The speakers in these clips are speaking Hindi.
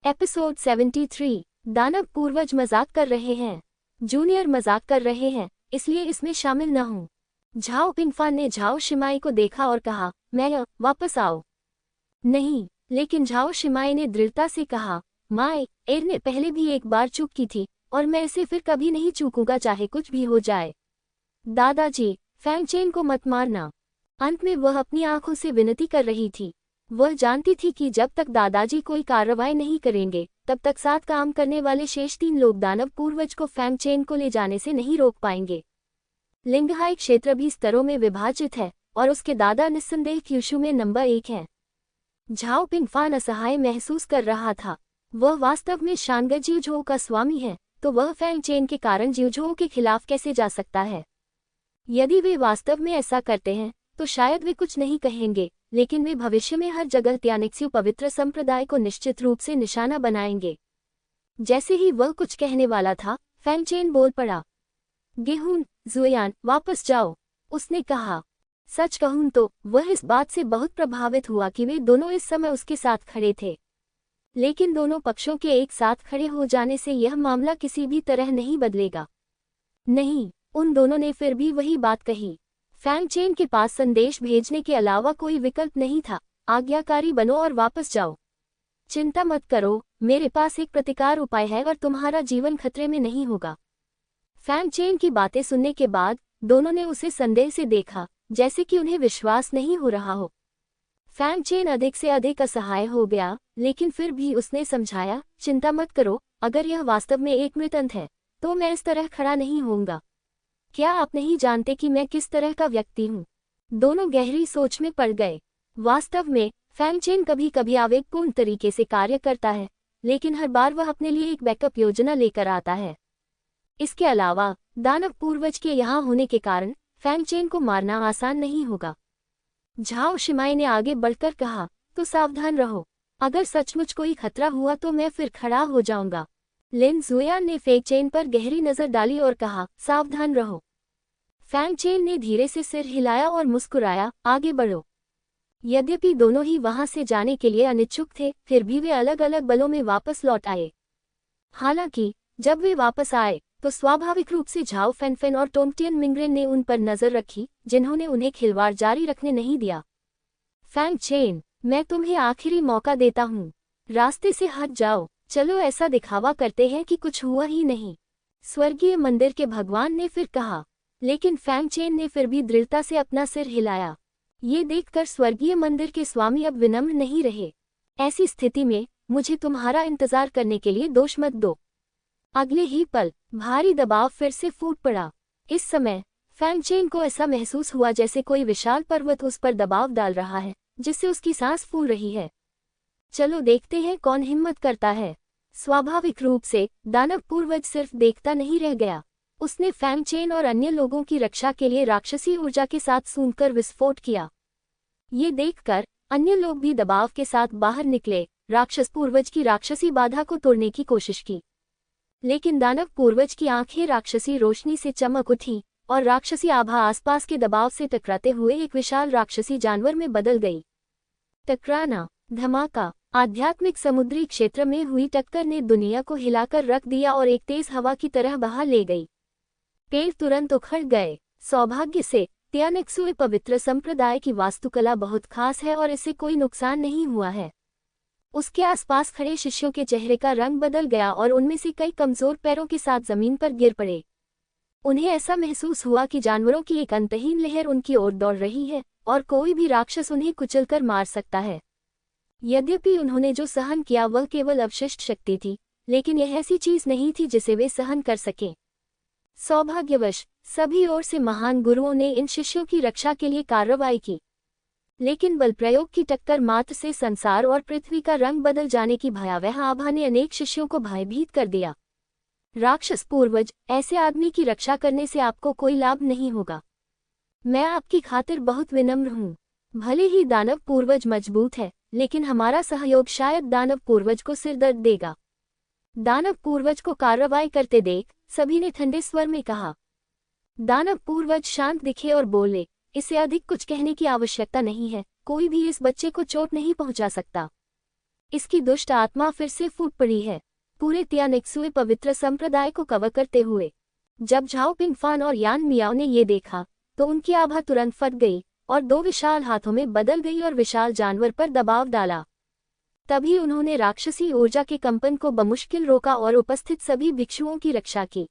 एपिसोड 73। दानव पूर्वज मजाक कर रहे हैं। जूनियर मजाक कर रहे हैं, इसलिए इसमें शामिल न हूं। झाओ पिंगफान ने झाओ शिमाई को देखा और कहा, मैं वापस आओ। नहीं, लेकिन झाओ शिमाई ने दृढ़ता से कहा, माए एर ने पहले भी एक बार चूक की थी और मैं इसे फिर कभी नहीं चूकूंगा, चाहे कुछ भी हो जाए। दादाजी, फैंगचेन को मत मारना। अंत में वह अपनी आंखों से विनती कर रही थी। वह जानती थी कि जब तक दादाजी कोई कार्रवाई नहीं करेंगे तब तक साथ काम करने वाले शेष 3 लोग दानव पूर्वज को फैंगचेन को ले जाने से नहीं रोक पाएंगे। लिंगहाई क्षेत्र भी स्तरों में विभाजित है और उसके दादा निस्संदेह क्यूशू में नंबर 1 हैं। झाओ पिंगफान असहाय महसूस कर रहा था। वह वास्तव में शानग जिउझोउ का स्वामी है, तो वह फैंगचेन के कारण जिउझोउ के खिलाफ कैसे जा सकता है? यदि वे वास्तव में ऐसा करते हैं तो शायद वे कुछ नहीं कहेंगे, लेकिन वे भविष्य में हर जगह त्यानिक्स्यू पवित्र संप्रदाय को निश्चित रूप से निशाना बनाएंगे। जैसे ही वह कुछ कहने वाला था, फैंगचेन बोल पड़ा। गेहून, जुयान, वापस जाओ, उसने कहा। सच कहूं तो वह इस बात से बहुत प्रभावित हुआ कि वे दोनों इस समय उसके साथ खड़े थे। लेकिन दोनों पक्षों के एक साथ खड़े हो जाने से यह मामला किसी भी तरह नहीं बदलेगा। नहीं, उन दोनों ने फिर भी वही बात कही। फैंगचेन के पास संदेश भेजने के अलावा कोई विकल्प नहीं था। आज्ञाकारी बनो और वापस जाओ। चिंता मत करो, मेरे पास एक प्रतिकार उपाय है और तुम्हारा जीवन खतरे में नहीं होगा। फैंगचेन की बातें सुनने के बाद दोनों ने उसे संदेह से देखा, जैसे कि उन्हें विश्वास नहीं हो रहा हो। फैंगचेन अधिक से अधिक असहाय हो गया, लेकिन फिर भी उसने समझाया, चिंता मत करो, अगर यह वास्तव में एक मृतंत है तो मैं इस तरह खड़ा नहीं होऊंगा। क्या आप नहीं जानते कि मैं किस तरह का व्यक्ति हूँ? दोनों गहरी सोच में पड़ गए। वास्तव में फैंगचेन कभी कभी आवेगपूर्ण तरीके से कार्य करता है, लेकिन हर बार वह अपने लिए एक बैकअप योजना लेकर आता है। इसके अलावा दानव पूर्वज के यहाँ होने के कारण फैंगचेन को मारना आसान नहीं होगा। झाओ शिमाई ने आगे बढ़कर कहा, तो सावधान रहो, अगर सचमुच कोई खतरा हुआ तो मैं फिर खड़ा हो जाऊंगा। लिन जुयान ने फैंगचेन पर गहरी नजर डाली और कहा, सावधान रहो। फैंगचेन ने धीरे से सिर हिलाया और मुस्कुराया, आगे बढ़ो। यद्यपि दोनों ही वहां से जाने के लिए अनिच्छुक थे, फिर भी वे अलग अलग बलों में वापस लौट आए। हालांकि जब वे वापस आए तो स्वाभाविक रूप से झाओ फैनफेन और टोंगटियन मिंग्रेन ने उन पर नजर रखी, जिन्होंने उन्हें खिलवाड़ जारी रखने नहीं दिया। फैंगचेन, मैं तुम्हें आखिरी मौका देता हूँ, रास्ते से हट जाओ। चलो ऐसा दिखावा करते हैं कि कुछ हुआ ही नहीं, स्वर्गीय मंदिर के भगवान ने फिर कहा। लेकिन फैंगचेन ने फिर भी दृढ़ता से अपना सिर हिलाया। ये देखकर स्वर्गीय मंदिर के स्वामी अब विनम्र नहीं रहे। ऐसी स्थिति में मुझे तुम्हारा इंतजार करने के लिए दोष मत दो। अगले ही पल भारी दबाव फिर से फूट पड़ा। इस समय फैंगचेन को ऐसा महसूस हुआ जैसे कोई विशाल पर्वत उस पर दबाव डाल रहा है, जिससे उसकी सांस फूल रही है। चलो देखते हैं कौन हिम्मत करता है। स्वाभाविक रूप से दानव पूर्वज सिर्फ देखता नहीं रह गया। उसने फैंगचेन और अन्य लोगों की रक्षा के लिए राक्षसी ऊर्जा के साथ सूंघकर विस्फोट किया। ये देखकर अन्य लोग भी दबाव के साथ बाहर निकले, राक्षस पूर्वज की राक्षसी बाधा को तोड़ने की कोशिश की। लेकिन दानव पूर्वज की आंखें राक्षसी रोशनी से चमक उठी और राक्षसी आभा आसपास के दबाव से टकराते हुए एक विशाल राक्षसी जानवर में बदल गई। टकराना, धमाका, आध्यात्मिक समुद्री क्षेत्र में हुई टक्कर ने दुनिया को हिलाकर रख दिया और एक तेज हवा की तरह बहा ले गई। पेड़ तुरंत उखड़ गए। सौभाग्य से त्यानिक्स्यू पवित्र संप्रदाय की वास्तुकला बहुत खास है और इसे कोई नुकसान नहीं हुआ है। उसके आसपास खड़े शिष्यों के चेहरे का रंग बदल गया और उनमें से कई कमजोर पैरों के साथ जमीन पर गिर पड़े। उन्हें ऐसा महसूस हुआ कि जानवरों की एक अंतहीन लहर उनकी ओर दौड़ रही है और कोई भी राक्षस उन्हें कुचलकर मार सकता है। यद्यपि उन्होंने जो सहन किया वह केवल अवशिष्ट शक्ति थी, लेकिन यह ऐसी चीज नहीं थी जिसे वे सहन कर सकें। सौभाग्यवश सभी ओर से महान गुरुओं ने इन शिष्यों की रक्षा के लिए कार्रवाई की, लेकिन बल प्रयोग की टक्कर मात्र से संसार और पृथ्वी का रंग बदल जाने की भयावह आभा ने अनेक शिष्यों को भयभीत कर दिया। राक्षस पूर्वज, ऐसे आदमी की रक्षा करने से आपको कोई लाभ नहीं होगा। मैं आपकी खातिर बहुत विनम्र हूँ। भले ही दानव पूर्वज मजबूत है, लेकिन हमारा सहयोग शायद दानव पूर्वज को सिरदर्द देगा। दानव पूर्वज को कार्रवाई करते देख सभी ने ठंडे स्वर में कहा। दानव पूर्वज शांत दिखे और बोले, इसे अधिक कुछ कहने की आवश्यकता नहीं है, कोई भी इस बच्चे को चोट नहीं पहुंचा सकता। इसकी दुष्ट आत्मा फिर से फूट पड़ी है, पूरे तियानिक्सुए पवित्र संप्रदाय को कवर करते हुए। जब झाओ पिंगफान और यान मियाओ ने ये देखा तो उनकी आभा तुरंत फट गई और दो विशाल हाथों में बदल गई और विशाल जानवर पर दबाव डाला। तभी उन्होंने राक्षसी ऊर्जा के कंपन को बमुश्किल रोका और उपस्थित सभी भिक्षुओं की रक्षा की।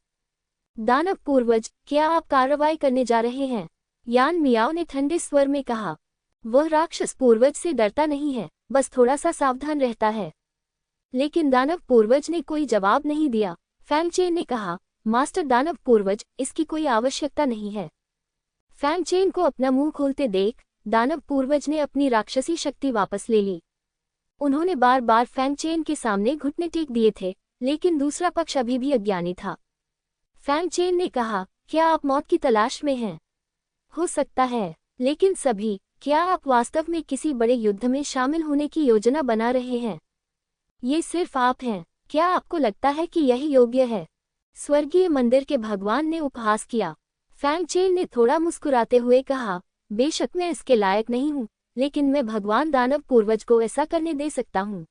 दानव पूर्वज, क्या आप कार्रवाई करने जा रहे हैं? यान मियाओ ने ठंडे स्वर में कहा। वह राक्षस पूर्वज से डरता नहीं है, बस थोड़ा सा सावधान रहता है। लेकिन दानव पूर्वज ने कोई जवाब नहीं दिया। फैंगचेन ने कहा, मास्टर दानव पूर्वज, इसकी कोई आवश्यकता नहीं है। फैंगचेन को अपना मुंह खोलते देख दानव पूर्वज ने अपनी राक्षसी शक्ति वापस ले ली। उन्होंने बार बार फैंगचेन के सामने घुटने टेक दिए थे, लेकिन दूसरा पक्ष अभी भी अज्ञानी था। फैंगचेन ने कहा, क्या आप मौत की तलाश में हैं? हो सकता है, लेकिन सभी, क्या आप वास्तव में किसी बड़े युद्ध में शामिल होने की योजना बना रहे हैं? ये सिर्फ आप हैं। क्या आपको लगता है कि यही योग्य है? स्वर्गीय मंदिर के भगवान ने उपहास किया। फैंगचेन ने थोड़ा मुस्कुराते हुए कहा, बेशक मैं इसके लायक नहीं हूँ, लेकिन मैं भगवान दानव पूर्वज को ऐसा करने दे सकता हूँ।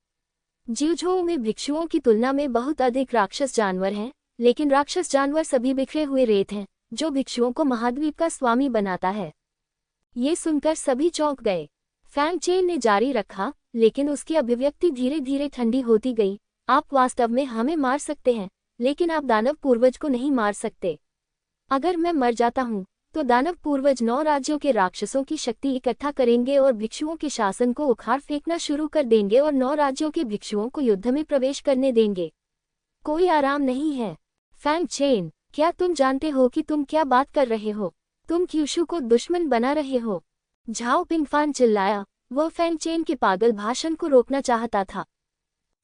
जिउझोउ में भिक्षुओं की तुलना में बहुत अधिक राक्षस जानवर हैं, लेकिन राक्षस जानवर सभी बिखरे हुए रेत हैं, जो भिक्षुओं को महाद्वीप का स्वामी बनाता है। ये सुनकर सभी चौंक गए। फैंगचेन ने जारी रखा, लेकिन उसकी अभिव्यक्ति धीरे धीरे ठंडी होती गई। आप वास्तव में हमें मार सकते हैं, लेकिन आप दानव पूर्वज को नहीं मार सकते। अगर मैं मर जाता हूँ तो दानव पूर्वज 9 राज्यों के राक्षसों की शक्ति इकट्ठा करेंगे और भिक्षुओं के शासन को उखाड़ फेंकना शुरू कर देंगे और 9 राज्यों के भिक्षुओं को युद्ध में प्रवेश करने देंगे। कोई आराम नहीं है। फैंगचेन, क्या तुम जानते हो कि तुम क्या बात कर रहे हो? तुम क्यूशु को दुश्मन बना रहे हो। झाओ पिंगफान चिल्लाया। वह फैंगचेन के पागल भाषण को रोकना चाहता था।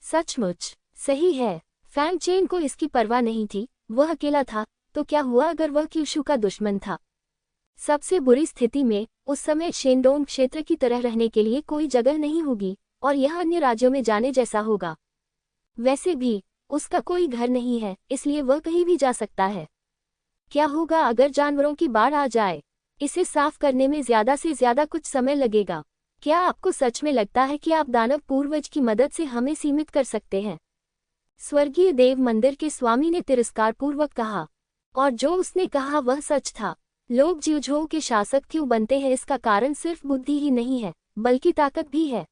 सचमुच सही है। फैंगचेन को इसकी परवाह नहीं थी। वह अकेला था, तो क्या हुआ अगर वह क्यूशु का दुश्मन था? सबसे बुरी स्थिति में उस समय शेनडोंग क्षेत्र की तरह रहने के लिए कोई जगह नहीं होगी और यह अन्य राज्यों में जाने जैसा होगा। वैसे भी उसका कोई घर नहीं है, इसलिए वह कहीं भी जा सकता है। क्या होगा अगर जानवरों की बाढ़ आ जाए? इसे साफ करने में ज्यादा से ज्यादा कुछ समय लगेगा। क्या आपको सच में लगता है कि आप दानव पूर्वज की मदद से हमें सीमित कर सकते हैं? स्वर्गीय देव मंदिर के स्वामी ने तिरस्कारपूर्वक कहा। और जो उसने कहा वह सच था। लोग जिउझोउ के शासक क्यों बनते हैं, इसका कारण सिर्फ बुद्धि ही नहीं है, बल्कि ताकत भी है।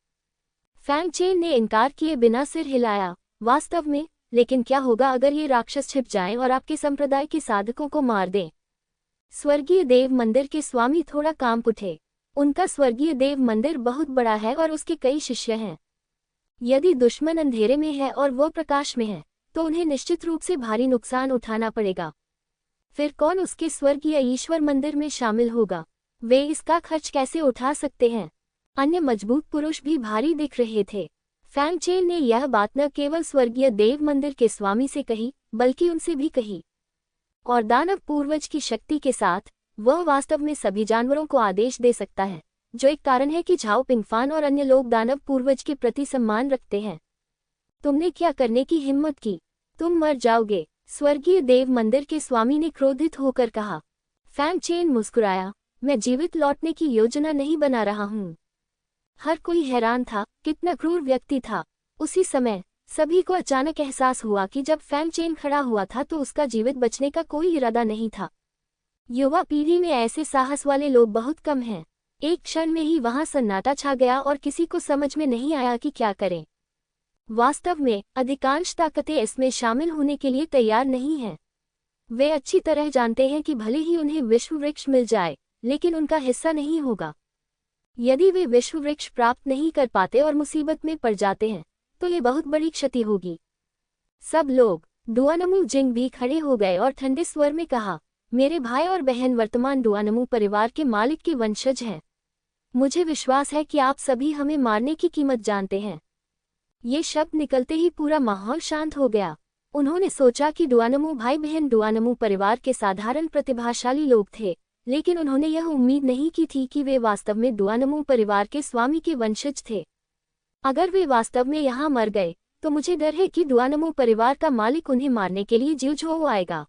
फैंगचेन ने इनकार किए बिना सिर हिलाया। वास्तव में, लेकिन क्या होगा अगर ये राक्षस छिप जाएं और आपके संप्रदाय के साधकों को मार दें? स्वर्गीय देव मंदिर के स्वामी थोड़ा कांप उठे। उनका स्वर्गीय देव मंदिर बहुत बड़ा है और उसके कई शिष्य हैं। यदि दुश्मन अंधेरे में है और वो प्रकाश में है, तो उन्हें निश्चित रूप से भारी नुकसान उठाना पड़ेगा। फिर कौन उसके स्वर्गीय ईश्वर मंदिर में शामिल होगा? वे इसका खर्च कैसे उठा सकते हैं? अन्य मजबूत पुरुष भी भारी दिख रहे थे। फैंगचेन ने यह बात न केवल स्वर्गीय देव मंदिर के स्वामी से कही, बल्कि उनसे भी कही। और दानव पूर्वज की शक्ति के साथ वह वास्तव में सभी जानवरों को आदेश दे सकता है, जो एक कारण है कि झाओ पिंगफान और अन्य लोग दानव पूर्वज के प्रति सम्मान रखते हैं। तुमने क्या करने की हिम्मत की? तुम मर जाओगे, स्वर्गीय देव मंदिर के स्वामी ने क्रोधित होकर कहा। फैंगचेन मुस्कुराया। मैं जीवित लौटने की योजना नहीं बना रहा हूँ। हर कोई हैरान था, कितना क्रूर व्यक्ति था। उसी समय सभी को अचानक एहसास हुआ कि जब फैंगचेन खड़ा हुआ था तो उसका जीवित बचने का कोई इरादा नहीं था। युवा पीढ़ी में ऐसे साहस वाले लोग बहुत कम हैं। एक क्षण में ही वहां सन्नाटा छा गया और किसी को समझ में नहीं आया कि क्या करें। वास्तव में अधिकांश ताकतें इसमें शामिल होने के लिए तैयार नहीं हैं। वे अच्छी तरह जानते हैं कि भले ही उन्हें विश्व वृक्ष मिल जाए, लेकिन उनका हिस्सा नहीं होगा। यदि वे विश्व वृक्ष प्राप्त नहीं कर पाते और मुसीबत में पड़ जाते हैं, तो ये बहुत बड़ी क्षति होगी। सब लोग, डुआनमू जिंग भी खड़े हो गए और ठंडे स्वर में कहा, मेरे भाई और बहन वर्तमान डुआनमू परिवार के मालिक के वंशज हैं। मुझे विश्वास है कि आप सभी हमें मारने की कीमत जानते हैं। ये शब्द निकलते ही पूरा माहौल शांत हो गया। उन्होंने सोचा कि डुआनमू भाई बहन डुआनमू परिवार के साधारण प्रतिभाशाली लोग थे, लेकिन उन्होंने यह उम्मीद नहीं की थी कि वे वास्तव में डुआनमू परिवार के स्वामी के वंशज थे। अगर वे वास्तव में यहाँ मर गए, तो मुझे डर है कि डुआनमू परिवार का मालिक उन्हें मारने के लिए जिउझोउ आएगा।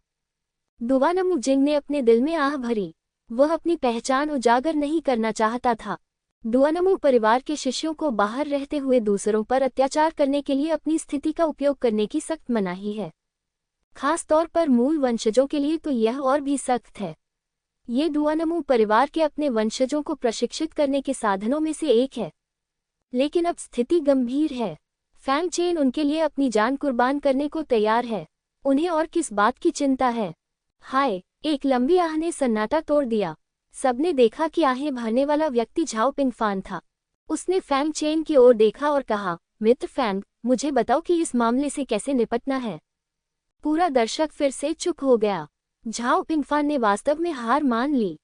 डुआनमू जिंग ने अपने दिल में आह भरी। वह अपनी पहचान उजागर नहीं करना चाहता था। डुआनमू परिवार के शिष्यों को बाहर रहते हुए दूसरों पर अत्याचार करने के लिए अपनी स्थिति का उपयोग करने की सख्त मनाही है। खास तौर पर मूल वंशजों के लिए तो यह और भी सख्त है। ये डुआनमू परिवार के अपने वंशजों को प्रशिक्षित करने के साधनों में से एक है। लेकिन अब स्थिति गंभीर है। फैंग चेन उनके लिए अपनी जान कुर्बान करने को तैयार है। उन्हें और किस बात की चिंता है? हाय! एक लंबी आह ने सन्नाटा तोड़ दिया। सबने देखा कि आहें भरने वाला व्यक्ति झाओ पिंगफान था। उसने फैंग चेन की ओर देखा और कहा, मित्र फैंग, मुझे बताओ कि इस मामले से कैसे निपटना है। पूरा दर्शक फिर से चुप हो गया। झाओ पिंगफान ने वास्तव में हार मान ली।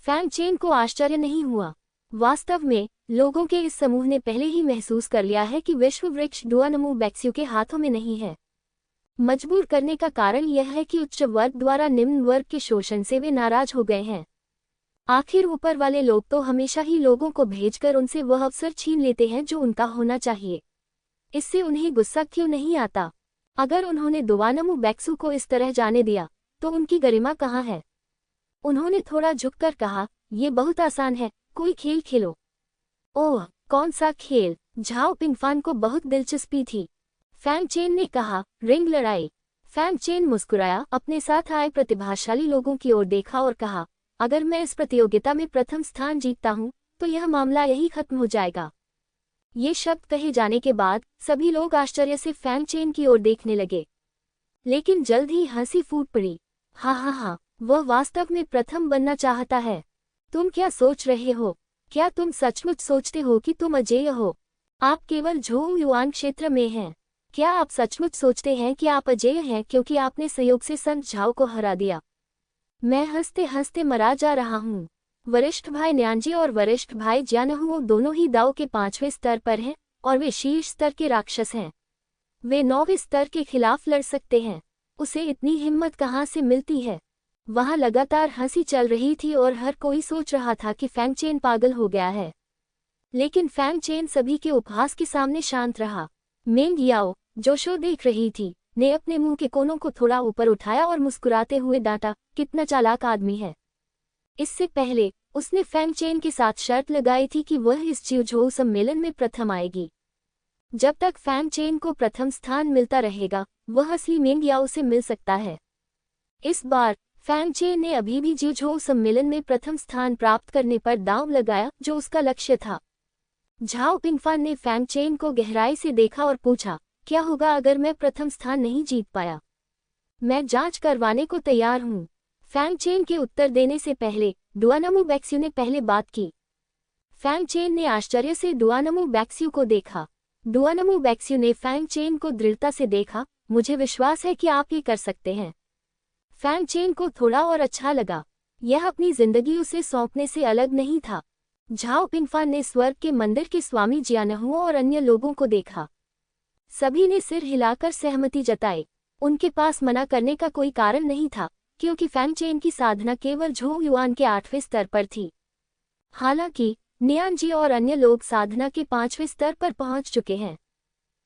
फैंग चेन को आश्चर्य नहीं हुआ। वास्तव में लोगों के इस समूह ने पहले ही महसूस कर लिया है कि विश्व वृक्ष डुआनमू बैक्स्यू के हाथों में नहीं है। मजबूर करने का कारण यह है कि उच्च वर्ग द्वारा निम्न वर्ग के शोषण से वे नाराज हो गए हैं। आखिर ऊपर वाले लोग तो हमेशा ही लोगों को भेजकर उनसे वह अवसर छीन लेते हैं जो उनका होना चाहिए। इससे उन्हें गुस्सा क्यों नहीं आता? अगर उन्होंने डुआनमू बैक्स्यू को इस तरह जाने दिया तो उनकी गरिमा कहाँ है? उन्होंने थोड़ा झुककर कहा, ये बहुत आसान है, कोई खेल खेलो। ओह, कौन सा खेल? झाओ पिंगफान को बहुत दिलचस्पी थी। फैंग चेन ने कहा, रिंग लड़ाई। फैंग चेन मुस्कुराया, अपने साथ आए प्रतिभाशाली लोगों की ओर देखा और कहा, अगर मैं इस प्रतियोगिता में प्रथम स्थान जीतता हूं तो यह मामला यही खत्म हो जाएगा। ये शब्द कहे जाने के बाद सभी लोग आश्चर्य से फैंग चेन की ओर देखने लगे। लेकिन जल्द ही हंसी फूट पड़ी। हाँ, वह वास्तव में प्रथम बनना चाहता है। तुम क्या सोच रहे हो? क्या तुम सचमुच सोचते हो कि तुम अजेय हो? आप केवल झोंग युआन क्षेत्र में हैं। क्या आप सचमुच सोचते हैं कि आप अजेय हैं क्योंकि आपने संयोग से संत झाओ को हरा दिया? मैं हंसते हंसते मरा जा रहा हूँ। वरिष्ठ भाई न्यांजी और वरिष्ठ भाई ज्यानहुओ दोनों ही दाव के 5वें स्तर पर हैं और वे शीर्ष स्तर के राक्षस हैं। वे 9वें स्तर के खिलाफ लड़ सकते हैं। उसे इतनी हिम्मत कहाँ से मिलती है? वहाँ लगातार हंसी चल रही थी और हर कोई सोच रहा था कि फैंग चेन पागल हो गया है। लेकिन फैंग चेन सभी के उपहास के सामने शांत रहा। मेंग याओ, जो शो देख रही थी, ने अपने मुंह के कोनों को थोड़ा ऊपर उठाया और मुस्कुराते हुए डांटा, कितना चालाक आदमी है। इससे पहले उसने फैंग चेन के साथ शर्त लगाई थी कि वह इस जिउझोउ सम्मेलन में प्रथम आएगी। जब तक फैंग चेन को प्रथम स्थान मिलता रहेगा, वह असली मेंग याओ से मिल सकता है। इस बार फैंग चेन ने अभी भी जिउझोउ सम्मेलन में प्रथम स्थान प्राप्त करने पर दांव लगाया, जो उसका लक्ष्य था। झाओ पिंगफान ने फैंग चेन को गहराई से देखा और पूछा, क्या होगा अगर मैं प्रथम स्थान नहीं जीत पाया? मैं जांच करवाने को तैयार हूँ। फैंग चेन के उत्तर देने से पहले डुआनमू बैक्स्यू ने पहले बात की। फैंग चेन ने आश्चर्य से डुआनमू बैक्स्यू को देखा। डुआनमू बैक्स्यू ने फैंग चेन को दृढ़ता से देखा। मुझे विश्वास है कि आप ये कर सकते हैं। फैंग चेन को थोड़ा और अच्छा लगा। यह अपनी जिंदगी उसे सौंपने से अलग नहीं था। झाओ पिंगफान ने स्वर्ग के मंदिर के स्वामी जियानहुओ और अन्य लोगों को देखा। सभी ने सिर हिलाकर सहमति जताई। उनके पास मना करने का कोई कारण नहीं था, क्योंकि फैंग चेन की साधना केवल झोंग युआन के 8वें स्तर पर थी। हालांकि नियांजी और अन्य लोग साधना के 5वें स्तर पर पहुंच चुके हैं।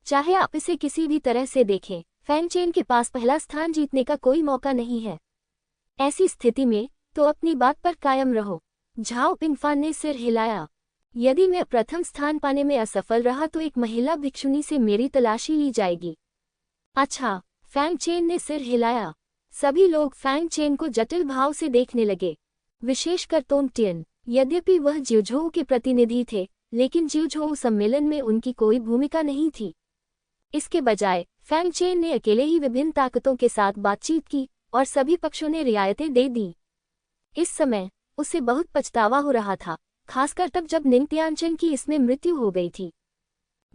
चाहे आप इसे किसी भी तरह से देखें, फैंग चेन के पास पहला स्थान जीतने का कोई मौका नहीं है। ऐसी स्थिति में तो अपनी बात पर कायम रहो। झाओ पिंगफान ने सिर हिलाया। यदि मैं प्रथम स्थान पाने में असफल रहा तो एक महिला भिक्षुनी से मेरी तलाशी ली जाएगी। अच्छा, फैंग चेन ने सिर हिलाया। सभी लोग फैंग चेन को जटिल भाव से देखने लगे, विशेषकर तोंग टियन। यद्यपि वह जिउझोउ के प्रतिनिधि थे, लेकिन जिउझोउ सम्मेलन में उनकी कोई भूमिका नहीं थी। इसके बजाय फैंग चेन ने अकेले ही विभिन्न ताकतों के साथ बातचीत की और सभी पक्षों ने रियायतें दे दी। इस समय उसे बहुत पछतावा हो रहा था, खासकर तब जब निंग तियानचन की इसमें मृत्यु हो गई थी।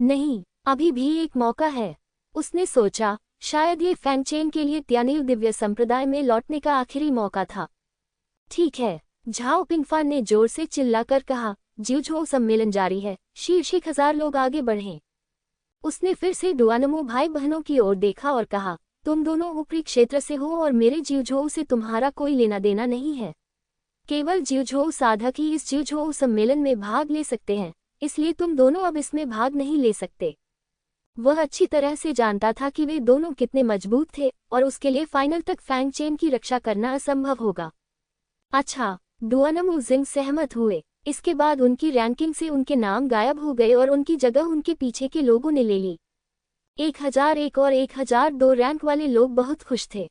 नहीं, अभी भी एक मौका है, उसने सोचा। शायद ये फैंग चेन के लिए त्यानिल दिव्य संप्रदाय में लौटने का आखिरी मौका था। ठीक है, झाओ पिंगफान ने जोर से चिल्लाकर कहा, जिउझोउ सम्मेलन जारी है, शीर्ष 1000 लोग आगे बढ़ें। उसने फिर से डुआनमू भाई बहनों की ओर देखा और कहा, तुम दोनों ऊपरी क्षेत्र से हो और मेरे जिउझोउ से तुम्हारा कोई लेना देना नहीं है। केवल जिउझोउ साधक ही इस जिउझोउ सम्मेलन में भाग ले सकते हैं, इसलिए तुम दोनों अब इसमें भाग नहीं ले सकते। वह अच्छी तरह से जानता था कि वे दोनों कितने मजबूत थे और उसके लिए फाइनल तक फैंग चेन की रक्षा करना असंभव होगा। अच्छा, डुआनमू जिंग सहमत हुए। इसके बाद उनकी रैंकिंग से उनके नाम गायब हो गए और उनकी जगह उनके पीछे के लोगों ने ले ली। 1001 और 1002 रैंक वाले लोग बहुत खुश थे।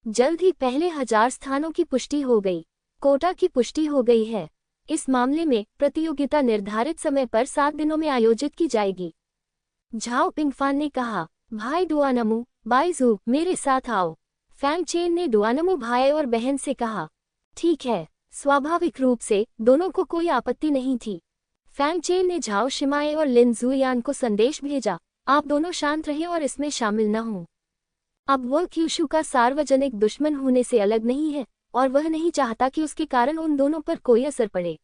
जल्द ही पहले 1000 स्थानों की पुष्टि हो गई। कोटा की पुष्टि हो गई है। इस मामले में प्रतियोगिता निर्धारित समय पर 7 दिनों में आयोजित की जाएगी। झाओ पिंगफान ने कहा, भाई डुआनमू, बाइजू, मेरे साथ आओ। फैंग चेन ने डुआनमू भाई और बहन से कहा। ठीक है। स्वाभाविक रूप से दोनों को कोई आपत्ति नहीं थी। फैंग चेन ने झाओ शिमाए और लिन जुयान को संदेश भेजा, आप दोनों शांत रहें और इसमें शामिल न हों। अब वह क्यूशू का सार्वजनिक दुश्मन होने से अलग नहीं है और वह नहीं चाहता कि उसके कारण उन दोनों पर कोई असर पड़े।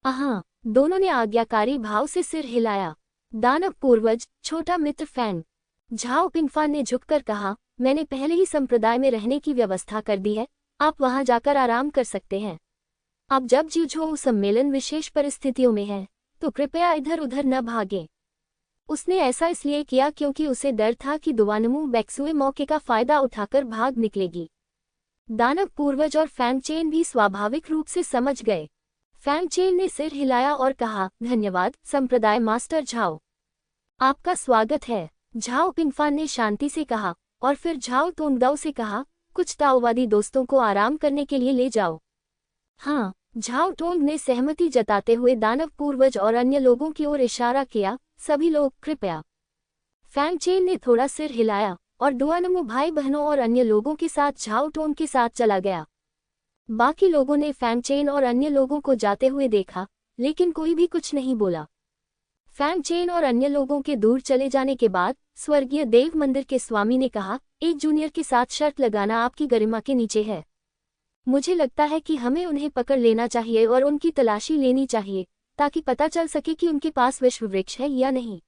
हाँ, दोनों ने आज्ञाकारी भाव से सिर हिलाया। दानव पूर्वज, छोटा मित्र फैंग। झाओ पिंगफान ने झुककर कहा, मैंने पहले ही संप्रदाय में रहने की व्यवस्था कर दी है, आप वहां जाकर आराम कर सकते हैं। अब जब जिउझोउ सम्मेलन विशेष परिस्थितियों में है तो कृपया इधर उधर न भागें। उसने ऐसा इसलिए किया क्योंकि उसे डर था कि दुआनमू बैक्सुए मौके का फायदा उठाकर भाग निकलेगी। दानव पूर्वज और फैंग चेन भी स्वाभाविक रूप से समझ गए। फैंग चेन ने सिर हिलाया और कहा, धन्यवाद संप्रदाय मास्टर झाओ, आपका स्वागत है। झाओ पिंगफान ने शांति से कहा और फिर झाओ तोंगदाओ से कहा, कुछ ताओवादी दोस्तों को आराम करने के लिए ले जाओ। हाँ, झाओ टोंग ने सहमति जताते हुए दानव पूर्वज और अन्य लोगों की ओर इशारा किया, सभी लोग कृपया। फैंग चेन ने थोड़ा सिर हिलाया और डुआनमू भाई बहनों और अन्य लोगों के साथ झाओ टोंग के साथ चला गया। बाकी लोगों ने फैंग चेन और अन्य लोगों को जाते हुए देखा, लेकिन कोई भी कुछ नहीं बोला। फैंग चेन और अन्य लोगों के दूर चले जाने के बाद स्वर्गीय देव मंदिर के स्वामी ने कहा, एक जूनियर के साथ शर्त लगाना आपकी गरिमा के नीचे है। मुझे लगता है कि हमें उन्हें पकड़ लेना चाहिए और उनकी तलाशी लेनी चाहिए ताकि पता चल सके कि उनके पास विश्व वृक्ष है या नहीं।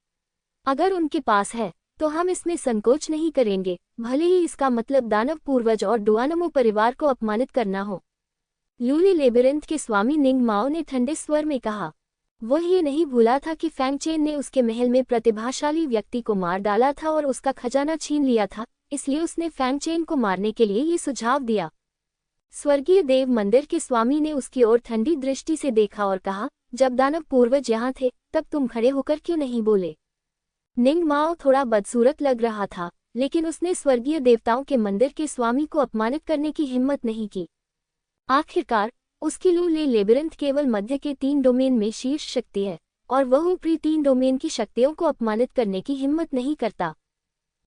अगर उनके पास है तो हम इसमें संकोच नहीं करेंगे, भले ही इसका मतलब दानव पूर्वज और डुआनमू परिवार को अपमानित करना हो। लूली लेबिरिंथ के स्वामी निंग माओ ने ठंडे स्वर में कहा। वह ये नहीं भूला था कि फैंग चेन ने उसके महल में प्रतिभाशाली व्यक्ति को मार डाला था और उसका खजाना छीन लिया था, इसलिए उसने फैंग चेन को मारने के लिए ये सुझाव दिया। स्वर्गीय देव मंदिर के स्वामी ने उसकी ओर ठंडी दृष्टि से देखा और कहा, जब दानव पूर्वज यहाँ थे तब तुम खड़े होकर क्यों नहीं बोले? निंग माओ थोड़ा बदसूरत लग रहा था, लेकिन उसने स्वर्गीय देवताओं के मंदिर के स्वामी को अपमानित करने की हिम्मत नहीं की। आखिरकार उसकी लूले लेबिरिंथ केवल मध्य के 3 डोमेन में शीर्ष शक्ति है और वह ऊपरी 3 डोमेन की शक्तियों को अपमानित करने की हिम्मत नहीं करता।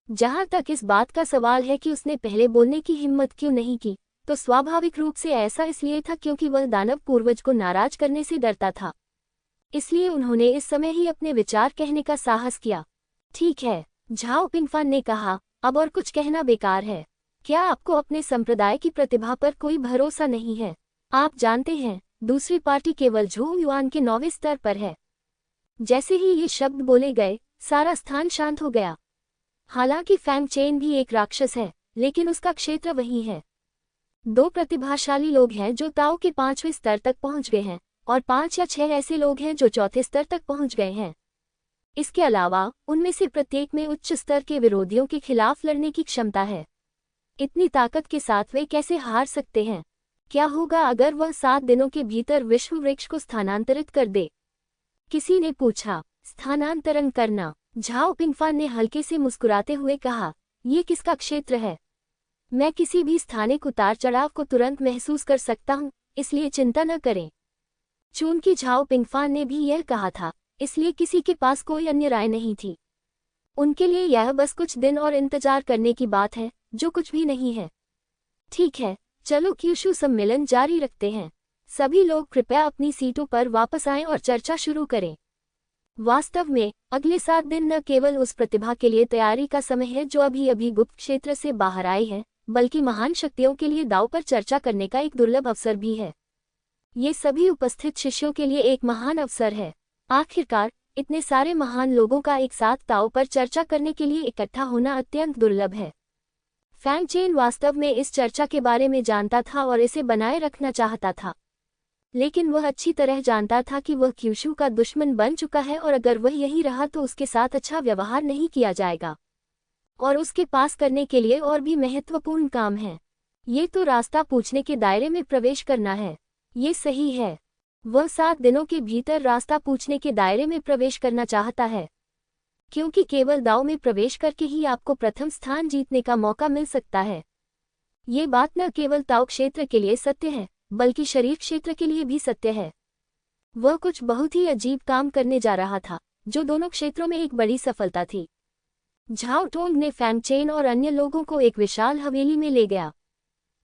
जहां तक इस बात का सवाल है कि उसने पहले बोलने की हिम्मत क्यों नहीं की, तो स्वाभाविक रूप से ऐसा इसलिए था क्योंकि वह दानव पूर्वज को नाराज करने से डरता था। इसलिए उन्होंने इस समय ही अपने विचार कहने का साहस किया। ठीक है, झाओ पिंगफान ने कहा, अब और कुछ कहना बेकार है। क्या आपको अपने संप्रदाय की प्रतिभा पर कोई भरोसा नहीं है? आप जानते हैं, दूसरी पार्टी केवल झू युआन के 9वें स्तर पर है। जैसे ही ये शब्द बोले गए, सारा स्थान शांत हो गया। हालांकि फैंग चेन भी एक राक्षस है, लेकिन उसका क्षेत्र वही है। 2 प्रतिभाशाली लोग हैं जो ताओ के 5वें स्तर तक पहुंच गए हैं और 5 या 6 ऐसे लोग हैं जो चौथे स्तर तक पहुंच गए हैं। इसके अलावा उनमें से प्रत्येक में उच्च स्तर के विरोधियों के खिलाफ लड़ने की क्षमता है। इतनी ताकत के साथ वे कैसे हार सकते हैं? क्या होगा अगर वह 7 दिनों के भीतर विश्व वृक्ष को स्थानांतरित कर दे? किसी ने पूछा। स्थानांतरण करना? झाओ पिंगफान ने हल्के से मुस्कुराते हुए कहा, ये किसका क्षेत्र है? मैं किसी भी स्थानिक उतार चढ़ाव को तुरंत महसूस कर सकता हूँ, इसलिए चिंता न करें। चूंकि झाओ पिंगफान ने भी यह कहा था, इसलिए किसी के पास कोई अन्य राय नहीं थी। उनके लिए यह बस कुछ दिन और इंतजार करने की बात है, जो कुछ भी नहीं है। ठीक है, चलो क्यूशू सम्मेलन जारी रखते हैं। सभी लोग कृपया अपनी सीटों पर वापस आएं और चर्चा शुरू करें। वास्तव में अगले 7 दिन न केवल उस प्रतिभा के लिए तैयारी का समय है जो अभी अभी गुप्त क्षेत्र से बाहर आई है, बल्कि महान शक्तियों के लिए दांव पर चर्चा करने का एक दुर्लभ अवसर भी है। ये सभी उपस्थित शिष्यों के लिए एक महान अवसर है। आखिरकार इतने सारे महान लोगों का एक साथ दांव पर चर्चा करने के लिए इकट्ठा होना अत्यंत दुर्लभ है। फैंग चेन वास्तव में इस चर्चा के बारे में जानता था और इसे बनाए रखना चाहता था, लेकिन वह अच्छी तरह जानता था कि वह क्यूशू का दुश्मन बन चुका है और अगर वह यहीं रहा तो उसके साथ अच्छा व्यवहार नहीं किया जाएगा और उसके पास करने के लिए और भी महत्वपूर्ण काम है। ये तो रास्ता पूछने के दायरे में प्रवेश करना है। ये सही है। वह 7 दिनों के भीतर रास्ता पूछने के दायरे में प्रवेश करना चाहता है, क्योंकि केवल दांव में प्रवेश करके ही आपको प्रथम स्थान जीतने का मौका मिल सकता है। ये बात न केवल ताओ क्षेत्र के लिए सत्य है, बल्कि शरीर क्षेत्र के लिए भी सत्य है। वह कुछ बहुत ही अजीब काम करने जा रहा था, जो दोनों क्षेत्रों में एक बड़ी सफलता थी। झाओ टोंग ने फैंग चेन और अन्य लोगों को एक विशाल हवेली में ले गया।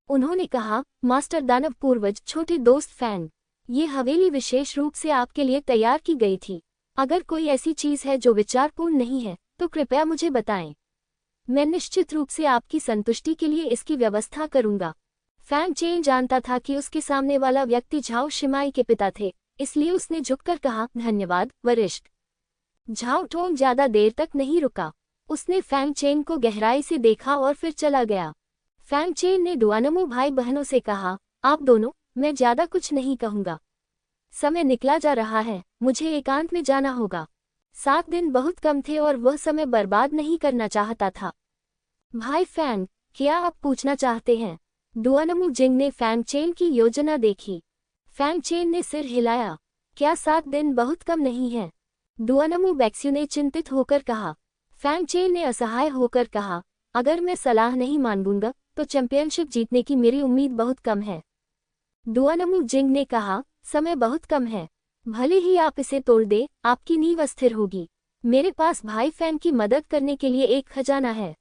उन्होंने कहा, मास्टर दानव पूर्वज, छोटे दोस्त फैंग, ये हवेली विशेष रूप से आपके लिए तैयार की गई थी। अगर कोई ऐसी चीज है जो विचारपूर्ण नहीं है तो कृपया मुझे बताएं। मैं निश्चित रूप से आपकी संतुष्टि के लिए इसकी व्यवस्था करूंगा। फैंग चेन जानता था कि उसके सामने वाला व्यक्ति झाओ शिमाई के पिता थे, इसलिए उसने झुककर कहा, धन्यवाद वरिष्ठ। झाओ टोंग ज्यादा देर तक नहीं रुका। उसने फैंग चेन को गहराई से देखा और फिर चला गया। फैंग चेन ने डुआनमो भाई बहनों से कहा, आप दोनों, मैं ज्यादा कुछ नहीं कहूंगा। समय निकला जा रहा है, मुझे एकांत में जाना होगा। 7 दिन बहुत कम थे और वह समय बर्बाद नहीं करना चाहता था। भाई फैंग, क्या आप पूछना चाहते हैं? डुआनमो जिंग ने फैंग चेन की योजना देखी। फैंग चेन ने सिर हिलाया। क्या 7 दिन बहुत कम नहीं है? डुआनमो बैक्स्यू ने चिंतित होकर कहा। फैंग चेन ने असहाय होकर कहा, अगर मैं सलाह नहीं मानूंगा तो चैंपियनशिप जीतने की मेरी उम्मीद बहुत कम है। डुआनमो जिंग ने कहा, समय बहुत कम है, भले ही आप इसे तोड़ दे, आपकी नींव अस्थिर होगी। मेरे पास भाई फैंग की मदद करने के लिए एक खजाना है।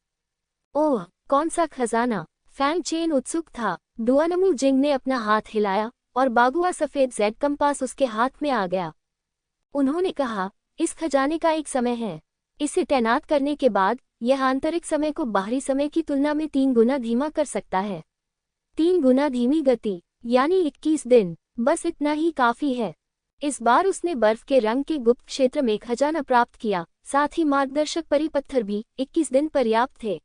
ओह, कौन सा खजाना? फैंग चेन उत्सुक था। डुआनमो जिंग ने अपना हाथ हिलाया और बागुआ सफेद जेड कंपास उसके हाथ में आ गया। उन्होंने कहा, इस खजाने का एक समय है। इसे तैनात करने के बाद यह आंतरिक समय को बाहरी समय की तुलना में 3 गुना धीमा कर सकता है। 3 गुना धीमी गति, यानी 21 दिन, बस इतना ही काफी है। इस बार उसने बर्फ के रंग के गुप्त क्षेत्र में खजाना प्राप्त किया, साथ ही मार्गदर्शक परिपत्थर भी। 21 दिन पर्याप्त थे।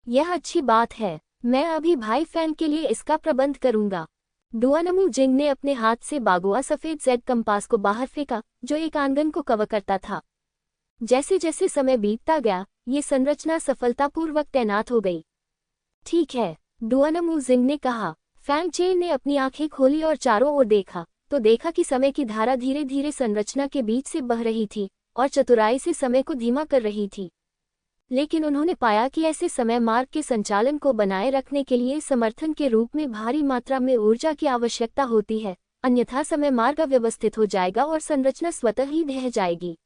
यह अच्छी बात है। मैं अभी भाई फैंग के लिए इसका प्रबंध करूंगा। डुआनमो जिंग ने अपने हाथ से बागुआ सफेद जेड कंपास को बाहर फेंका, जो एक आंगन को कवर करता था। जैसे जैसे समय बीतता गया, ये संरचना सफलतापूर्वक तैनात हो गई। ठीक है, डुआनमो जिंग ने कहा। फैंग चेन ने अपनी आंखें खोली और चारों ओर देखा, तो देखा कि समय की धारा धीरे धीरे संरचना के बीच से बह रही थी और चतुराई से समय को धीमा कर रही थी। लेकिन उन्होंने पाया कि ऐसे समय मार्ग के संचालन को बनाए रखने के लिए समर्थन के रूप में भारी मात्रा में ऊर्जा की आवश्यकता होती है, अन्यथा समय मार्ग अव्यवस्थित हो जाएगा और संरचना स्वतः ही ढह जाएगी।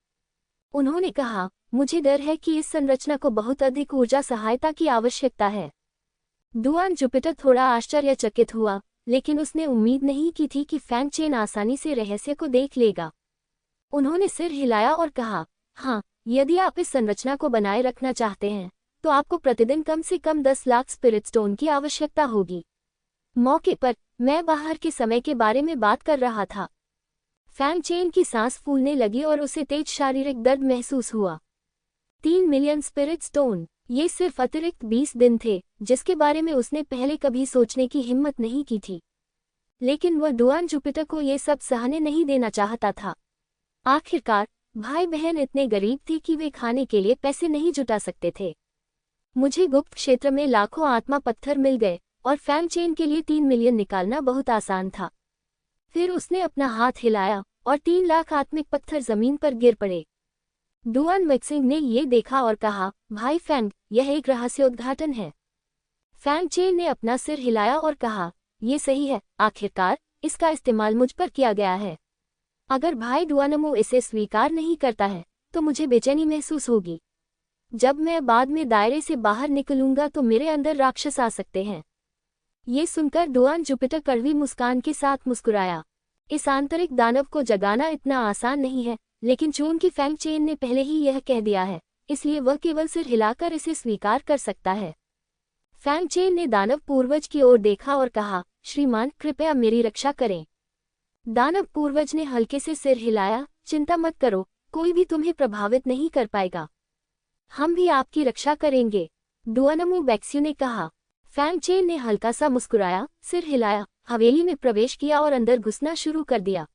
उन्होंने कहा, मुझे डर है कि इस संरचना को बहुत अधिक ऊर्जा सहायता की आवश्यकता है। डुआन जुपिटर थोड़ा आश्चर्यचकित हुआ, लेकिन उसने उम्मीद नहीं की थी कि फैंग चेन आसानी से रहस्य को देख लेगा। उन्होंने सिर हिलाया और कहा, हाँ, यदि आप इस संरचना को बनाए रखना चाहते हैं तो आपको प्रतिदिन कम से कम 10 लाख स्पिरिट स्टोन की आवश्यकता होगी। मौके पर मैं बाहर के समय के बारे में बात कर रहा था। फैंग चेन की सांस फूलने लगी और उसे तेज शारीरिक दर्द महसूस हुआ। 3 मिलियन स्पिरिट स्टोन, ये सिर्फ अतिरिक्त 20 दिन थे, जिसके बारे में उसने पहले कभी सोचने की हिम्मत नहीं की थी। लेकिन वह डुआन जुपिटर को ये सब सहने नहीं देना चाहता था। आखिरकार भाई बहन इतने गरीब थे कि वे खाने के लिए पैसे नहीं जुटा सकते थे। मुझे गुप्त क्षेत्र में लाखों आत्मा पत्थर मिल गए और फैंग चेन के लिए 3 मिलियन निकालना बहुत आसान था। फिर उसने अपना हाथ हिलाया और 3 लाख आत्मिक पत्थर जमीन पर गिर पड़े। डुआन मैक्सिंग ने ये देखा और कहा, भाई फैंग, यह एक रहस्योद्घाटन है। फैंग चेन ने अपना सिर हिलाया और कहा, ये सही है, आखिरकार इसका इस्तेमाल मुझ पर किया गया है। अगर भाई डुआनमो इसे स्वीकार नहीं करता है तो मुझे बेचैनी महसूस होगी। जब मैं बाद में दायरे से बाहर निकलूंगा तो मेरे अंदर राक्षस आ सकते हैं। ये सुनकर डुआन जुपिटर कड़वी मुस्कान के साथ मुस्कुराया। इस आंतरिक दानव को जगाना इतना आसान नहीं है, लेकिन चूंकि फैंग चेन ने पहले ही यह कह दिया है, इसलिए वह केवल सिर हिलाकर इसे स्वीकार कर सकता है। फैंग चेन ने दानव पूर्वज की ओर देखा और कहा, श्रीमान, कृपया मेरी रक्षा करें। दानव पूर्वज ने हल्के से सिर हिलाया, चिंता मत करो, कोई भी तुम्हें प्रभावित नहीं कर पाएगा। हम भी आपकी रक्षा करेंगे, डुआनमो बैक्स्यू ने कहा। फैंग चेन ने हल्का सा मुस्कुराया, सिर हिलाया, हवेली में प्रवेश किया और अंदर घुसना शुरू कर दिया।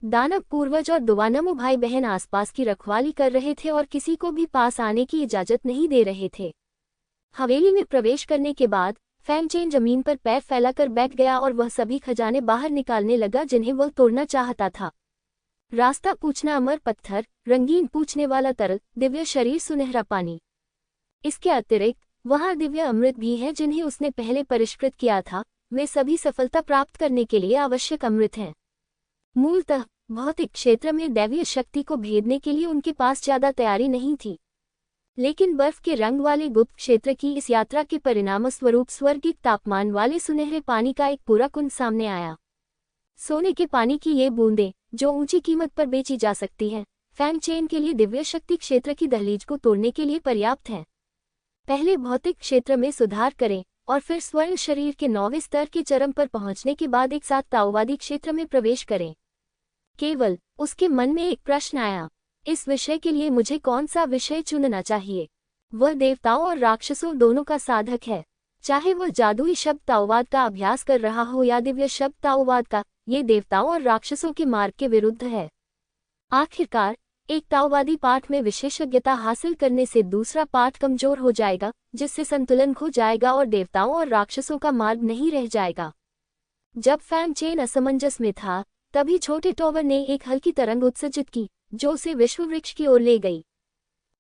दानव पूर्वज और डुआनमो भाई बहन आसपास की रखवाली कर रहे थे और किसी को भी पास आने की इजाजत नहीं दे रहे थे। हवेली में प्रवेश करने के बाद फैंग चेन जमीन पर पैर फैलाकर बैठ गया और वह सभी खजाने बाहर निकालने लगा जिन्हें वह तोड़ना चाहता था। रास्ता पूछना अमर पत्थर, रंगीन पूछने वाला तरल, दिव्य शरीर सुनहरा पानी। इसके अतिरिक्त वहाँ दिव्य अमृत भी है जिन्हें उसने पहले परिष्कृत किया था। वे सभी सफलता प्राप्त करने के लिए आवश्यक अमृत हैं। मूलतः भौतिक क्षेत्र में दैवीय शक्ति को भेदने के लिए उनके पास ज्यादा तैयारी नहीं थी, लेकिन बर्फ के रंग वाले गुप्त क्षेत्र की इस यात्रा के परिणामस्वरूप स्वर्गिक तापमान वाले सुनहरे पानी का एक पूरा कुंड सामने आया। सोने के पानी की ये बूंदें, जो ऊंची कीमत पर बेची जा सकती हैं, फैंग चेन के लिए दिव्य शक्ति क्षेत्र की दहलीज को तोड़ने के लिए पर्याप्त हैं। पहले भौतिक क्षेत्र में सुधार करें और फिर स्वर्ण शरीर के 9वें स्तर के चरम पर पहुंचने के बाद एक साथ ताओवादी क्षेत्र में प्रवेश करें। केवल उसके मन में एक प्रश्न आया, इस विषय के लिए मुझे कौन सा विषय चुनना चाहिए? वह देवताओं और राक्षसों दोनों का साधक है। चाहे वह जादुई शब्द ताओवाद का अभ्यास कर रहा हो या दिव्य शब्द ताओवाद का, ये देवताओं और राक्षसों के मार्ग के विरुद्ध है। आखिरकार एक ताओवादी पाठ में विशेषज्ञता हासिल करने से दूसरा पाठ कमजोर हो जाएगा, जिससे संतुलन खो जाएगा और देवताओं और राक्षसों का मार्ग नहीं रह जाएगा। जब फैंग चेन असमंजस में था, तभी छोटे टॉवर ने एक हल्की तरंग उत्सर्जित की जो उसे विश्व वृक्ष की ओर ले गई।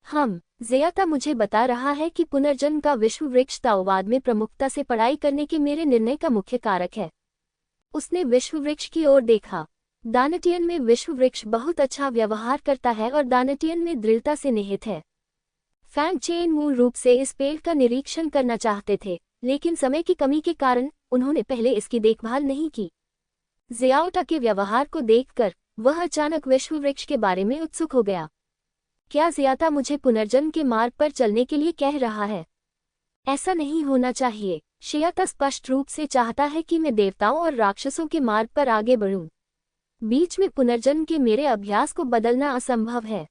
ज़ियाता मुझे बता रहा है कि पुनर्जन्म का विश्व वृक्ष ताओवाद में प्रमुखता से पढ़ाई करने के मेरे निर्णय का मुख्य कारक है। उसने विश्व वृक्ष की ओर देखा। दानटियन में विश्व वृक्ष बहुत अच्छा व्यवहार करता है और दानटियन में दृढ़ता से निहित है। फैंग चेन मूल रूप से इस पेड़ का निरीक्षण करना चाहते थे, लेकिन समय की कमी के कारण उन्होंने पहले इसकी देखभाल नहीं की। ज़ियाओटा के व्यवहार को देखकर वह अचानक विश्व वृक्ष के बारे में उत्सुक हो गया। क्या ज़ियाता मुझे पुनर्जन्म के मार्ग पर चलने के लिए कह रहा है? ऐसा नहीं होना चाहिए। ज़ियाता स्पष्ट रूप से चाहता है कि मैं देवताओं और राक्षसों के मार्ग पर आगे बढ़ूं। बीच में पुनर्जन्म के मेरे अभ्यास को बदलना असंभव है।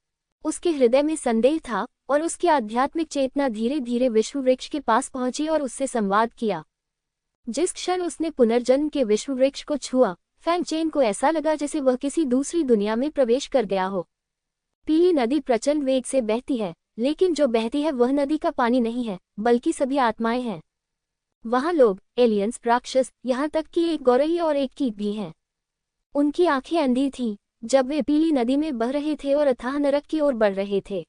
उसके हृदय में संदेह था और उसकी आध्यात्मिक चेतना धीरे धीरे विश्व वृक्ष के पास पहुंची और उससे संवाद किया। जिस क्षण उसने पुनर्जन्म के विश्व वृक्ष को छुआ, फैंग चेन को ऐसा लगा जैसे वह किसी दूसरी दुनिया में प्रवेश कर गया हो। पीली नदी प्रचंड वेग से बहती है, लेकिन जो बहती है वह नदी का पानी नहीं है, बल्कि सभी आत्माएं हैं। वहाँ लोग, एलियंस, राक्षस, यहाँ तक कि एक गौरई और एक कीट भी हैं। उनकी आंखें अंधी थीं जब वे पीली नदी में बह रहे थे और अथाह नरक की ओर बढ़ रहे थे।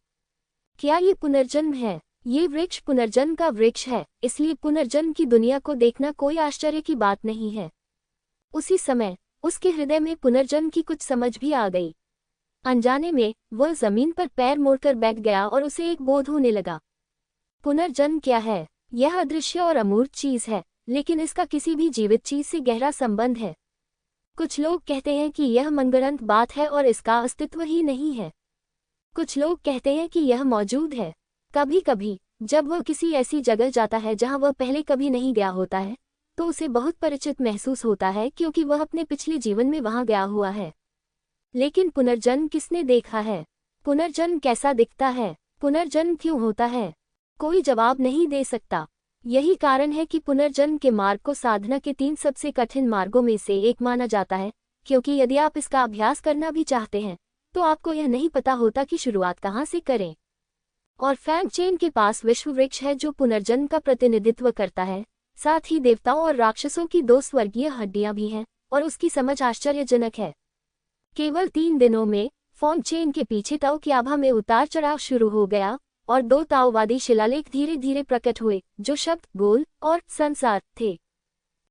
क्या ये पुनर्जन्म है? ये वृक्ष पुनर्जन्म का वृक्ष है, इसलिए पुनर्जन्म की दुनिया को देखना कोई आश्चर्य की बात नहीं है। उसी समय उसके हृदय में पुनर्जन्म की कुछ समझ भी आ गई। अनजाने में वह जमीन पर पैर मोड़कर बैठ गया और उसे एक बोध होने लगा। पुनर्जन्म क्या है? यह अदृश्य और अमूर्त चीज है, लेकिन इसका किसी भी जीवित चीज से गहरा संबंध है। कुछ लोग कहते हैं कि यह मनगढ़ंत बात है और इसका अस्तित्व ही नहीं है। कुछ लोग कहते हैं कि यह मौजूद है। कभी कभी जब वह किसी ऐसी जगह जाता है जहां वह पहले कभी नहीं गया होता है, तो उसे बहुत परिचित महसूस होता है क्योंकि वह अपने पिछले जीवन में वहां गया हुआ है। लेकिन पुनर्जन्म किसने देखा है? पुनर्जन्म कैसा दिखता है? पुनर्जन्म क्यों होता है? कोई जवाब नहीं दे सकता। यही कारण है कि पुनर्जन्म के मार्ग को साधना के 3 सबसे कठिन मार्गों में से एक माना जाता है, क्योंकि यदि आप इसका अभ्यास करना भी चाहते हैं तो आपको यह नहीं पता होता कि शुरुआत कहाँ से करें। और फैंग चेन के पास विश्व वृक्ष है जो पुनर्जन्म का प्रतिनिधित्व करता है। साथ ही देवताओं और राक्षसों की 2 स्वर्गीय हड्डियां भी हैं और उसकी समझ आश्चर्यजनक है। केवल 3 दिनों में फैंग चेन के पीछे ताओ की आभा में उतार चढ़ाव शुरू हो गया और 2 ताओवादी शिलालेख धीरे धीरे प्रकट हुए जो शब्द गोल और संसार थे।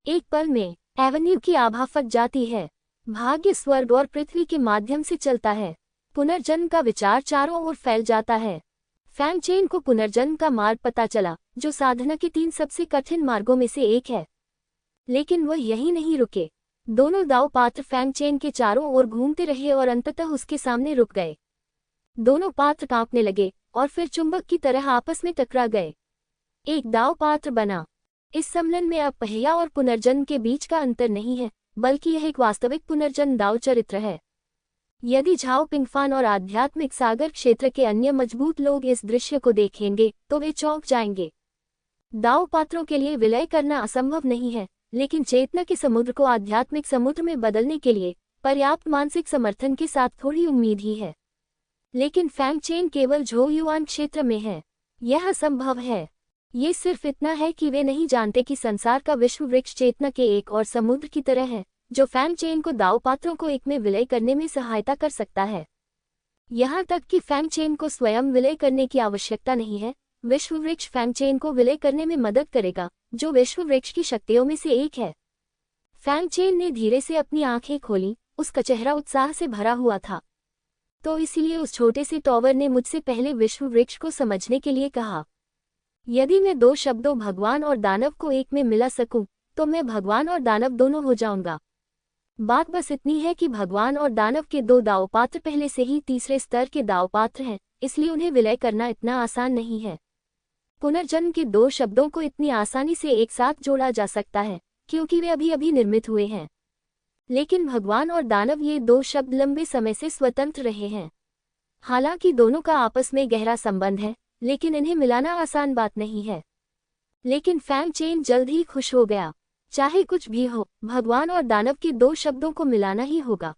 एक पल में एवेन्यू की आभा फट जाती है। भाग्य स्वर्ग और पृथ्वी के माध्यम से चलता है। पुनर्जन्म का विचार चारों ओर फैल जाता है। फैंग चेन को पुनर्जन्म का मार्ग पता चला, जो साधना के 3 सबसे कठिन मार्गों में से एक है। लेकिन वह यहीं नहीं रुके। दोनों दाव पात्र फैंग चेन के चारों ओर घूमते रहे और अंततः उसके सामने रुक गए। दोनों पात्र कांपने लगे और फिर चुंबक की तरह आपस में टकरा गए। एक दाव पात्र बना। इस सम्मेलन में अब पहिया और पुनर्जन्म के बीच का अंतर नहीं है, बल्कि यह एक वास्तविक पुनर्जन्म दाव चरित्र है। यदि झाओ पिंगफान और आध्यात्मिक सागर क्षेत्र के अन्य मजबूत लोग इस दृश्य को देखेंगे तो वे चौंक जाएंगे। दाव पात्रों के लिए विलय करना असंभव नहीं है, लेकिन चेतना के समुद्र को आध्यात्मिक समुद्र में बदलने के लिए पर्याप्त मानसिक समर्थन के साथ थोड़ी उम्मीद ही है। लेकिन फैंग चेन केवल झो युआन क्षेत्र में है। यह असंभव है। ये सिर्फ इतना है कि वे नहीं जानते कि संसार का विश्व वृक्ष चेतना के एक और समुद्र की तरह है, जो फैंग चेन को दाव पात्रों को एक में विलय करने में सहायता कर सकता है। यहाँ तक कि फैंग चेन को स्वयं विलय करने की आवश्यकता नहीं है, विश्व वृक्ष फैंग चेन को विलय करने में मदद करेगा, जो विश्व वृक्ष की शक्तियों में से एक है। फैंग चेन ने धीरे से अपनी आंखें खोली, उसका चेहरा उत्साह से भरा हुआ था। तो इसलिए उस छोटे से टॉवर ने मुझसे पहले विश्व वृक्ष को समझने के लिए कहा। यदि मैं दो शब्दों भगवान और दानव को एक में मिला सकूं, तो मैं भगवान और दानव दोनों हो जाऊंगा। बात बस इतनी है कि भगवान और दानव के दो दाव पात्र पहले से ही तीसरे स्तर के दाव पात्र हैं, इसलिए उन्हें विलय करना इतना आसान नहीं है। पुनर्जन्म के दो शब्दों को इतनी आसानी से एक साथ जोड़ा जा सकता है, क्योंकि वे अभी अभी निर्मित हुए हैं। लेकिन भगवान और दानव ये दो शब्द लंबे समय से स्वतंत्र रहे हैं। हालांकि दोनों का आपस में गहरा संबंध है, लेकिन इन्हें मिलाना आसान बात नहीं है। लेकिन फैंग चेन जल्द ही खुश हो गया। चाहे कुछ भी हो, भगवान और दानव के दो शब्दों को मिलाना ही होगा।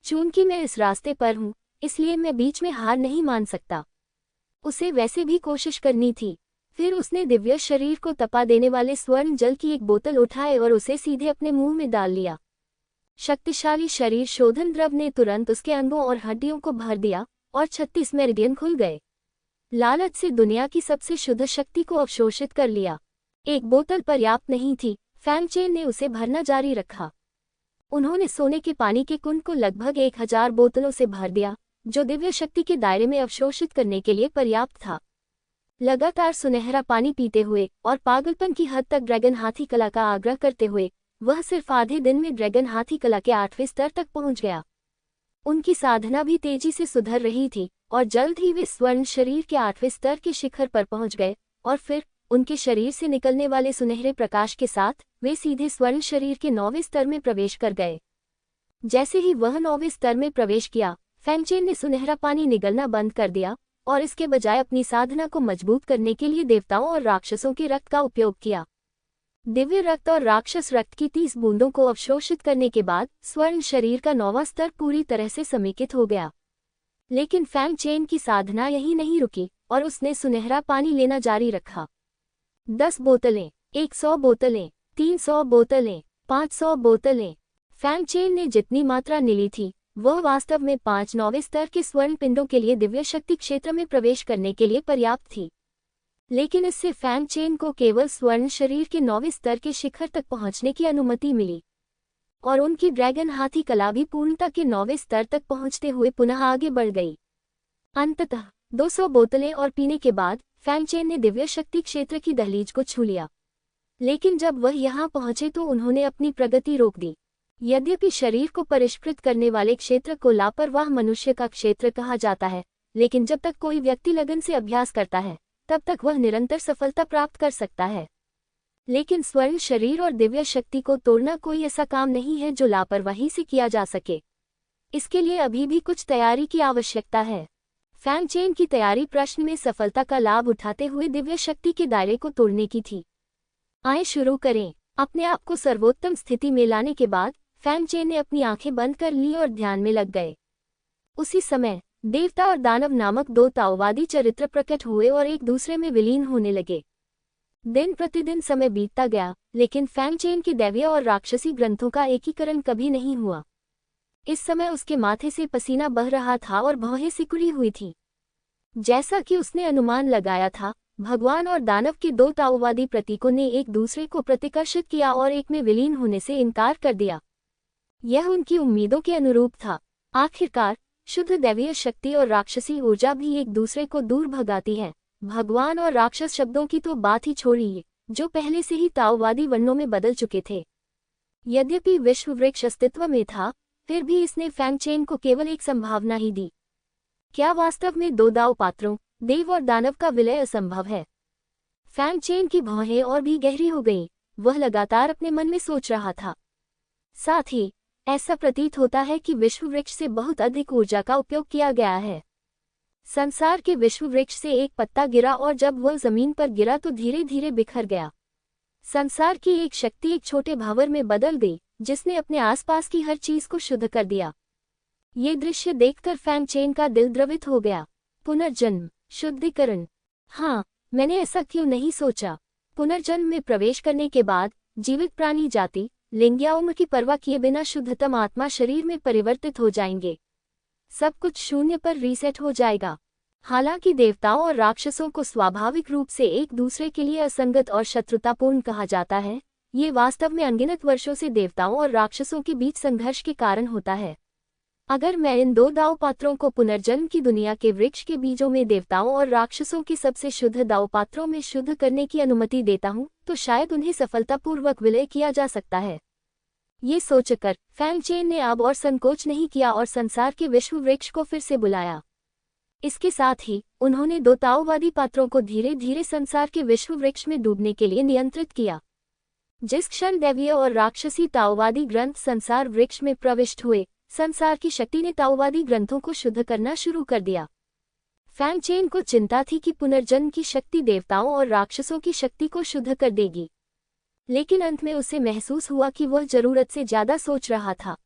चूंकि मैं इस रास्ते पर हूँ, इसलिए मैं बीच में हार नहीं मान सकता। उसे वैसे भी कोशिश करनी थी। फिर उसने दिव्य शरीर को तपा देने वाले स्वर्ण जल की एक बोतल उठाए और उसे सीधे अपने मुंह में डाल लिया। शक्तिशाली शरीर शोधन द्रव ने तुरंत उसके अंगों और हड्डियों को भर दिया और 36 मेरिडियन खुल गए। लालच से दुनिया की सबसे शुद्ध शक्ति को अवशोषित कर लिया। एक बोतल पर्याप्त नहीं थी, फैंग चेन ने उसे भरना जारी रखा। उन्होंने सोने के पानी के कुंड को लगभग 1000 बोतलों से भर दिया, जो दिव्य शक्ति के दायरे में अवशोषित करने के लिए पर्याप्त था। लगातार सुनहरा पानी पीते हुए और पागलपन की हद तक ड्रैगन हाथी कला का आग्रह करते हुए वह सिर्फ आधे दिन में ड्रैगन हाथी कला के 8वें स्तर तक पहुंच गया। उनकी साधना भी तेजी से सुधर रही थी और जल्द ही वे स्वर्ण शरीर के 8वें स्तर के शिखर पर पहुंच गए और फिर उनके शरीर से निकलने वाले सुनहरे प्रकाश के साथ वे सीधे स्वर्ण शरीर के 9वें स्तर में प्रवेश कर गए। जैसे ही वह 9वें स्तर में प्रवेश किया, फैंग चेन ने सुनहरा पानी निगलना बंद कर दिया और इसके बजाय अपनी साधना को मजबूत करने के लिए देवताओं और राक्षसों के रक्त का उपयोग किया। दिव्य रक्त और राक्षस रक्त की 30 बूंदों को अवशोषित करने के बाद स्वर्ण शरीर का 9वां स्तर पूरी तरह से समेकित हो गया। लेकिन फैंग चेन की साधना यहीं नहीं रुकी और उसने सुनहरा पानी लेना जारी रखा। 10 बोतलें, 100 बोतलें, 300 बोतलें, 500 बोतलें। फैंग चेन ने जितनी मात्रा ली थी, वह वास्तव में 5 9वें स्तर के स्वर्ण पिंडों के लिए दिव्य शक्ति क्षेत्र में प्रवेश करने के लिए पर्याप्त थी। लेकिन इससे फैंग चेन को केवल स्वर्ण शरीर के 9वें स्तर के शिखर तक पहुंचने की अनुमति मिली और उनकी ड्रैगन हाथी कला भी पूर्णता के 9वें स्तर तक पहुंचते हुए पुनः आगे बढ़ गई। अंततः 200 बोतलें और पीने के बाद फैंग चेन ने दिव्य शक्ति क्षेत्र की दहलीज को छू लिया। लेकिन जब वह यहाँ पहुंचे तो उन्होंने अपनी प्रगति रोक दी। यद्यपि शरीर को परिष्कृत करने वाले क्षेत्र को लापरवाह मनुष्य का क्षेत्र कहा जाता है, लेकिन जब तक कोई व्यक्ति लगन से अभ्यास करता है, तब तक वह निरंतर सफलता प्राप्त कर सकता है। लेकिन स्वर्ण शरीर और दिव्य शक्ति को तोड़ना कोई ऐसा काम नहीं है जो लापरवाही से किया जा सके। इसके लिए अभी भी कुछ तैयारी की आवश्यकता है। फैंग चेन की तैयारी प्रश्न में सफलता का लाभ उठाते हुए दिव्य शक्ति के दायरे को तोड़ने की थी। आइए शुरू करें। अपने आप को सर्वोत्तम स्थिति में लाने के बाद फैंग चेन ने अपनी आंखें बंद कर ली और ध्यान में लग गए। उसी समय देवता और दानव नामक दो ताओवादी चरित्र प्रकट हुए और एक दूसरे में विलीन होने लगे। दिन प्रतिदिन समय बीतता गया, लेकिन फैंग चेन के दैवीय और राक्षसी ग्रंथों का एकीकरण कभी नहीं हुआ। इस समय उसके माथे से पसीना बह रहा था और भौहें सिकुड़ी हुई थीं। जैसा कि उसने अनुमान लगाया था, भगवान और दानव के दो ताओवादी प्रतीकों ने एक दूसरे को प्रतिकर्षित किया और एक में विलीन होने से इनकार कर दिया। यह उनकी उम्मीदों के अनुरूप था। आखिरकार शुद्ध दैवीय शक्ति और राक्षसी ऊर्जा भी एक दूसरे को दूर भगाती है। भगवान और राक्षस शब्दों की तो बात ही छोड़िए, जो पहले से ही ताओवादी वर्णों में बदल चुके थे। यद्यपि विश्व वृक्ष अस्तित्व में था, फिर भी इसने फैंग चेन को केवल एक संभावना ही दी। क्या वास्तव में दो दाव पात्रों, देव और दानव का विलय असंभव है? फैंग चेन की भौहें और भी गहरी हो गईं। वह लगातार अपने मन में सोच रहा था। साथ ही ऐसा प्रतीत होता है कि विश्व वृक्ष से बहुत अधिक ऊर्जा का उपयोग किया गया है। संसार के विश्व वृक्ष से एक पत्ता गिरा और जब वह जमीन पर गिरा तो धीरे धीरे बिखर गया। संसार की एक शक्ति एक छोटे भावर में बदल गई, जिसने अपने आसपास की हर चीज को शुद्ध कर दिया। ये दृश्य देखकर फैंग चेन का दिल द्रवित हो गया। पुनर्जन्म, शुद्धिकरण। हाँ, मैंने ऐसा क्यों नहीं सोचा। पुनर्जन्म में प्रवेश करने के बाद जीवित प्राणी जाति, लिंग या उम्र की परवाह किए बिना शुद्धतम आत्मा शरीर में परिवर्तित हो जाएंगे। सब कुछ शून्य पर रीसेट हो जाएगा। हालांकि देवताओं और राक्षसों को स्वाभाविक रूप से एक दूसरे के लिए असंगत और शत्रुतापूर्ण कहा जाता है, ये वास्तव में अनगिनत वर्षों से देवताओं और राक्षसों के बीच संघर्ष के कारण होता है। अगर मैं इन दो दाव पात्रों को पुनर्जन्म की दुनिया के वृक्ष के बीजों में देवताओं और राक्षसों की सबसे शुद्ध दाव पात्रों में शुद्ध करने की अनुमति देता हूँ, तो शायद उन्हें सफलतापूर्वक विलय किया जा सकता है। ये सोचकर फैंग चेन ने अब और संकोच नहीं किया और संसार के विश्व वृक्ष को फिर से बुलाया। इसके साथ ही उन्होंने दो ताओवादी पात्रों को धीरे धीरे संसार के विश्व वृक्ष में डूबने के लिए नियंत्रित किया। जिस क्षण दैवीय और राक्षसी ताओवादी ग्रंथ संसार वृक्ष में प्रविष्ट हुए, संसार की शक्ति ने ताओवादी ग्रंथों को शुद्ध करना शुरू कर दिया। फैंग चेन को चिंता थी कि पुनर्जन्म की शक्ति देवताओं और राक्षसों की शक्ति को शुद्ध कर देगी, लेकिन अंत में उसे महसूस हुआ कि वह जरूरत से ज्यादा सोच रहा था।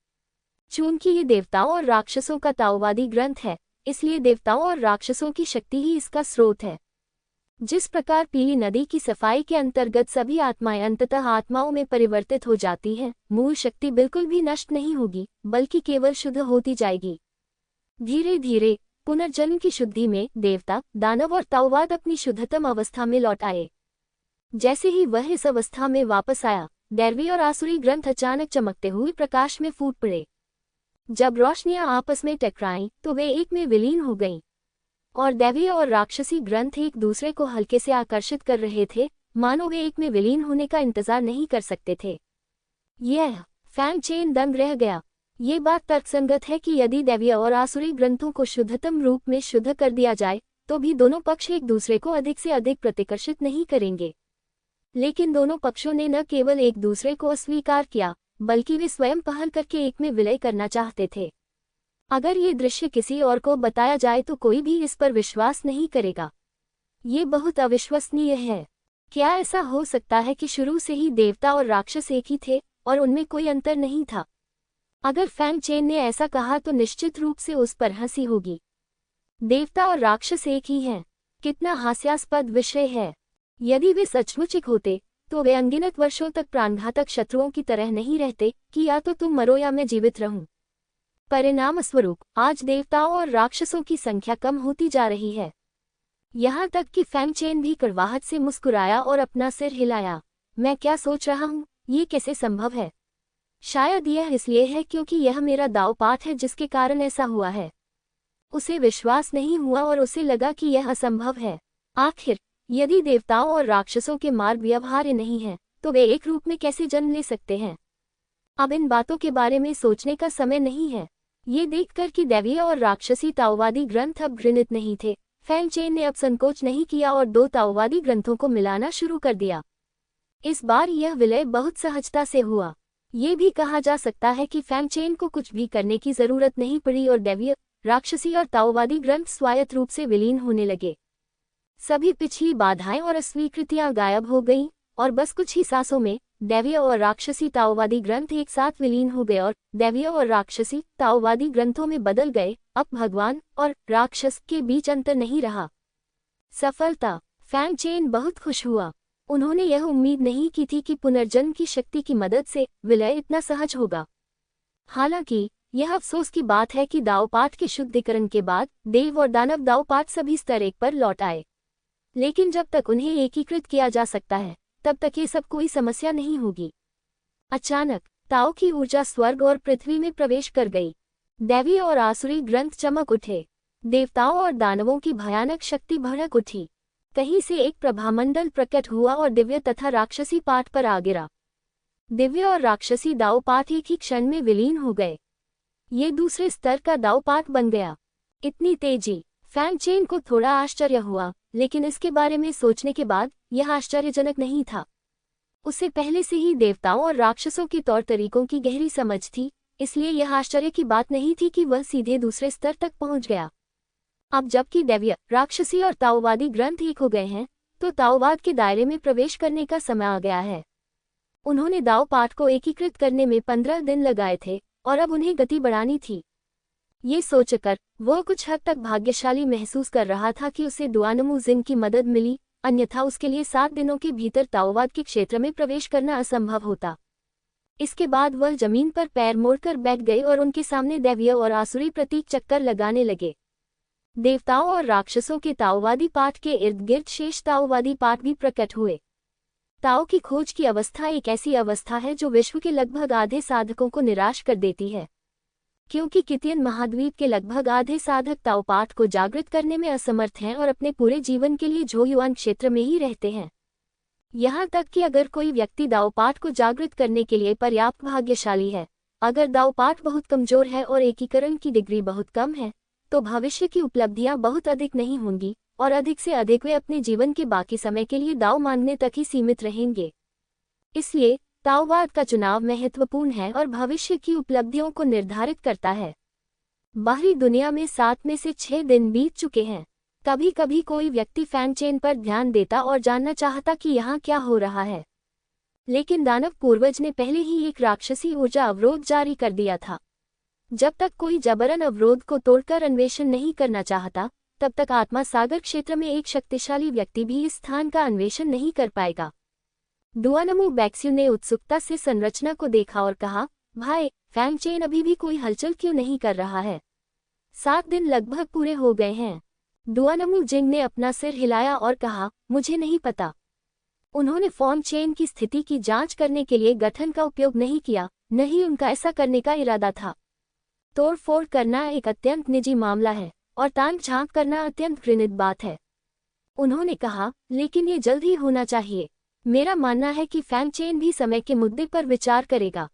चूंकि ये देवताओं और राक्षसों का ताओवादी ग्रंथ है, इसलिए देवताओं और राक्षसों की शक्ति ही इसका स्रोत है। जिस प्रकार पीली नदी की सफाई के अंतर्गत सभी आत्माएं अंततः आत्माओं में परिवर्तित हो जाती हैं, मूल शक्ति बिल्कुल भी नष्ट नहीं होगी, बल्कि केवल शुद्ध होती जाएगी। धीरे धीरे पुनर्जन्म की शुद्धि में देवता, दानव और ताओवाद अपनी शुद्धतम अवस्था में लौट आए। जैसे ही वह इस अवस्था में वापस आया, दैवी और आसुरी ग्रंथ अचानक चमकते हुए प्रकाश में फूट पड़े। जब रोशनियां आपस में टकराईं, तो वे एक में विलीन हो गईं, और दैवीय और राक्षसी ग्रंथ एक दूसरे को हल्के से आकर्षित कर रहे थे, मानो वे एक में विलीन होने का इंतजार नहीं कर सकते थे। यह फैंग चेन दंग रह गया। ये बात तर्कसंगत है कि यदि दैवीय और आसुरी ग्रंथों को शुद्धतम रूप में शुद्ध कर दिया जाए, तो भी दोनों पक्ष एक दूसरे को अधिक से अधिक प्रतिकर्षित नहीं करेंगे। लेकिन दोनों पक्षों ने न केवल एक दूसरे को अस्वीकार किया, बल्कि वे स्वयं पहल करके एक में विलय करना चाहते थे। अगर ये दृश्य किसी और को बताया जाए तो कोई भी इस पर विश्वास नहीं करेगा। ये बहुत अविश्वसनीय है। क्या ऐसा हो सकता है कि शुरू से ही देवता और राक्षस एक ही थे और उनमें कोई अंतर नहीं था? अगर फैंग चेन ने ऐसा कहा तो निश्चित रूप से उस पर हंसी होगी। देवता और राक्षस एक ही हैं। कितना हास्यास्पद विषय है। यदि वे सचमुच एक होते, तो वे अनगिनत वर्षों तक प्राणघातक शत्रुओं की तरह नहीं रहते कि या तो तुम मरो या मैं जीवित रहूं। परिणाम स्वरूप आज देवताओं और राक्षसों की संख्या कम होती जा रही है। यहाँ तक कि फैंग चेन भी कड़वाहट से मुस्कुराया और अपना सिर हिलाया। मैं क्या सोच रहा हूँ, ये कैसे संभव है? शायद यह इसलिए है क्योंकि यह मेरा दाव पाठ है जिसके कारण ऐसा हुआ है। उसे विश्वास नहीं हुआ और उसे लगा कि यह असंभव है। आखिर यदि देवताओं और राक्षसों के मार्ग व्यवहार्य नहीं हैं, तो वे एक रूप में कैसे जन्म ले सकते हैं? अब इन बातों के बारे में सोचने का समय नहीं है। ये देखकर कि दैवीय और राक्षसी ताओवादी ग्रंथ अब घृणित नहीं थे, फैंग चेन ने अब संकोच नहीं किया और दो ताओवादी ग्रंथों को मिलाना शुरू कर दिया। इस बार यह विलय बहुत सहजता से हुआ। ये भी कहा जा सकता है कि फैंग चेन को कुछ भी करने की जरूरत नहीं पड़ी और दैवीय, राक्षसी और ताओवादी ग्रंथ स्वायत्त रूप से विलीन होने लगे। सभी पिछली बाधाएं और अस्वीकृतियां गायब हो गईं और बस कुछ ही सांसों में दैवीय और राक्षसी ताओवादी ग्रंथ एक साथ विलीन हो गए और दैवीय और राक्षसी ताओवादी ग्रंथों में बदल गए। अब भगवान और राक्षस के बीच अंतर नहीं रहा। सफलता। फैंग चेन बहुत खुश हुआ। उन्होंने यह उम्मीद नहीं की थी कि पुनर्जन्म की शक्ति की मदद से विलय इतना सहज होगा। हालांकि यह अफसोस की बात है कि दावपाठ के शुद्धिकरण के बाद देव और दानव दावपाठ सभी स्तर एक पर लौट आए। लेकिन जब तक उन्हें एकीकृत किया जा सकता है, तब तक ये सब कोई समस्या नहीं होगी। अचानक ताओ की ऊर्जा स्वर्ग और पृथ्वी में प्रवेश कर गई। दैवी और आसुरी ग्रंथ चमक उठे। देवताओं और दानवों की भयानक शक्ति भड़क उठी। कहीं से एक प्रभामंडल प्रकट हुआ और दिव्य तथा राक्षसी पाठ पर आ गिरा। दिव्य और राक्षसी दाव पाठ एक ही क्षण में विलीन हो गए। ये दूसरे स्तर का दाव पाठ बन गया। इतनी तेजी। फैंग चेन को थोड़ा आश्चर्य हुआ, लेकिन इसके बारे में सोचने के बाद यह आश्चर्यजनक नहीं था। उसे पहले से ही देवताओं और राक्षसों के तौर तरीकों की गहरी समझ थी, इसलिए यह आश्चर्य की बात नहीं थी कि वह सीधे दूसरे स्तर तक पहुंच गया। अब जबकि दैवीय, राक्षसी और ताओवादी ग्रंथ एक हो गए हैं, तो ताओवाद के दायरे में प्रवेश करने का समय आ गया है। उन्होंने दाव पाठ को एकीकृत करने में 15 दिन लगाए थे और अब उन्हें गति बढ़ानी थी। ये सोचकर वह कुछ हद तक भाग्यशाली महसूस कर रहा था कि उसे डुआनमू जिंग की मदद मिली, अन्यथा उसके लिए 7 दिनों के भीतर ताओवाद के क्षेत्र में प्रवेश करना असंभव होता। इसके बाद वह जमीन पर पैर मोड़कर बैठ गए और उनके सामने दैवीय और आसुरी प्रतीक चक्कर लगाने लगे। देवताओं और राक्षसों के ताओवादी पाठ के इर्द गिर्द शेष ताओवादी पाठ भी प्रकट हुए। ताओ की खोज की अवस्था एक ऐसी अवस्था है जो विश्व के लगभग आधे साधकों को निराश कर देती है, क्योंकि कितियन महाद्वीप के लगभग आधे साधक ताओ पाठ को जागृत करने में असमर्थ हैं और अपने पूरे जीवन के लिए झोयुआन क्षेत्र में ही रहते हैं। यहाँ तक कि अगर कोई व्यक्ति दाओ पाठ को जागृत करने के लिए पर्याप्त भाग्यशाली है, अगर दाओ पाठ बहुत कमजोर है और एकीकरण की डिग्री बहुत कम है, तो भविष्य की उपलब्धियां बहुत अधिक नहीं होंगी और अधिक से अधिक वे अपने जीवन के बाकी समय के लिए दाव मांगने तक ही सीमित रहेंगे। इसलिए ताओवाद का चुनाव महत्वपूर्ण है और भविष्य की उपलब्धियों को निर्धारित करता है। बाहरी दुनिया में 7 में से 6 दिन बीत चुके हैं। कभी कभी कोई व्यक्ति फैन चेन पर ध्यान देता और जानना चाहता कि यहाँ क्या हो रहा है, लेकिन दानव पूर्वज ने पहले ही एक राक्षसी ऊर्जा अवरोध जारी कर दिया था। जब तक कोई जबरन अवरोध को तोड़कर अन्वेषण नहीं करना चाहता, तब तक आत्मा सागर क्षेत्र में एक शक्तिशाली व्यक्ति भी इस स्थान का अन्वेषण नहीं कर पाएगा। दुआनमू बैक्स्यू ने उत्सुकता से संरचना को देखा और कहा, भाई, फैंग चेन अभी भी कोई हलचल क्यों नहीं कर रहा है? 7 दिन लगभग पूरे हो गए हैं। दुआनमू जिंग ने अपना सिर हिलाया और कहा, मुझे नहीं पता। उन्होंने फॉर्म चेन की स्थिति की जांच करने के लिए गठन का उपयोग नहीं किया, नहीं उनका ऐसा करने का इरादा था। तोड़फोड़ करना एक अत्यंत निजी मामला है और ताक झांक करना अत्यंत घृणित बात है। उन्होंने कहा, लेकिन ये जल्द ही होना चाहिए। मेरा मानना है कि फैंग चेन भी समय के मुद्दे पर विचार करेगा।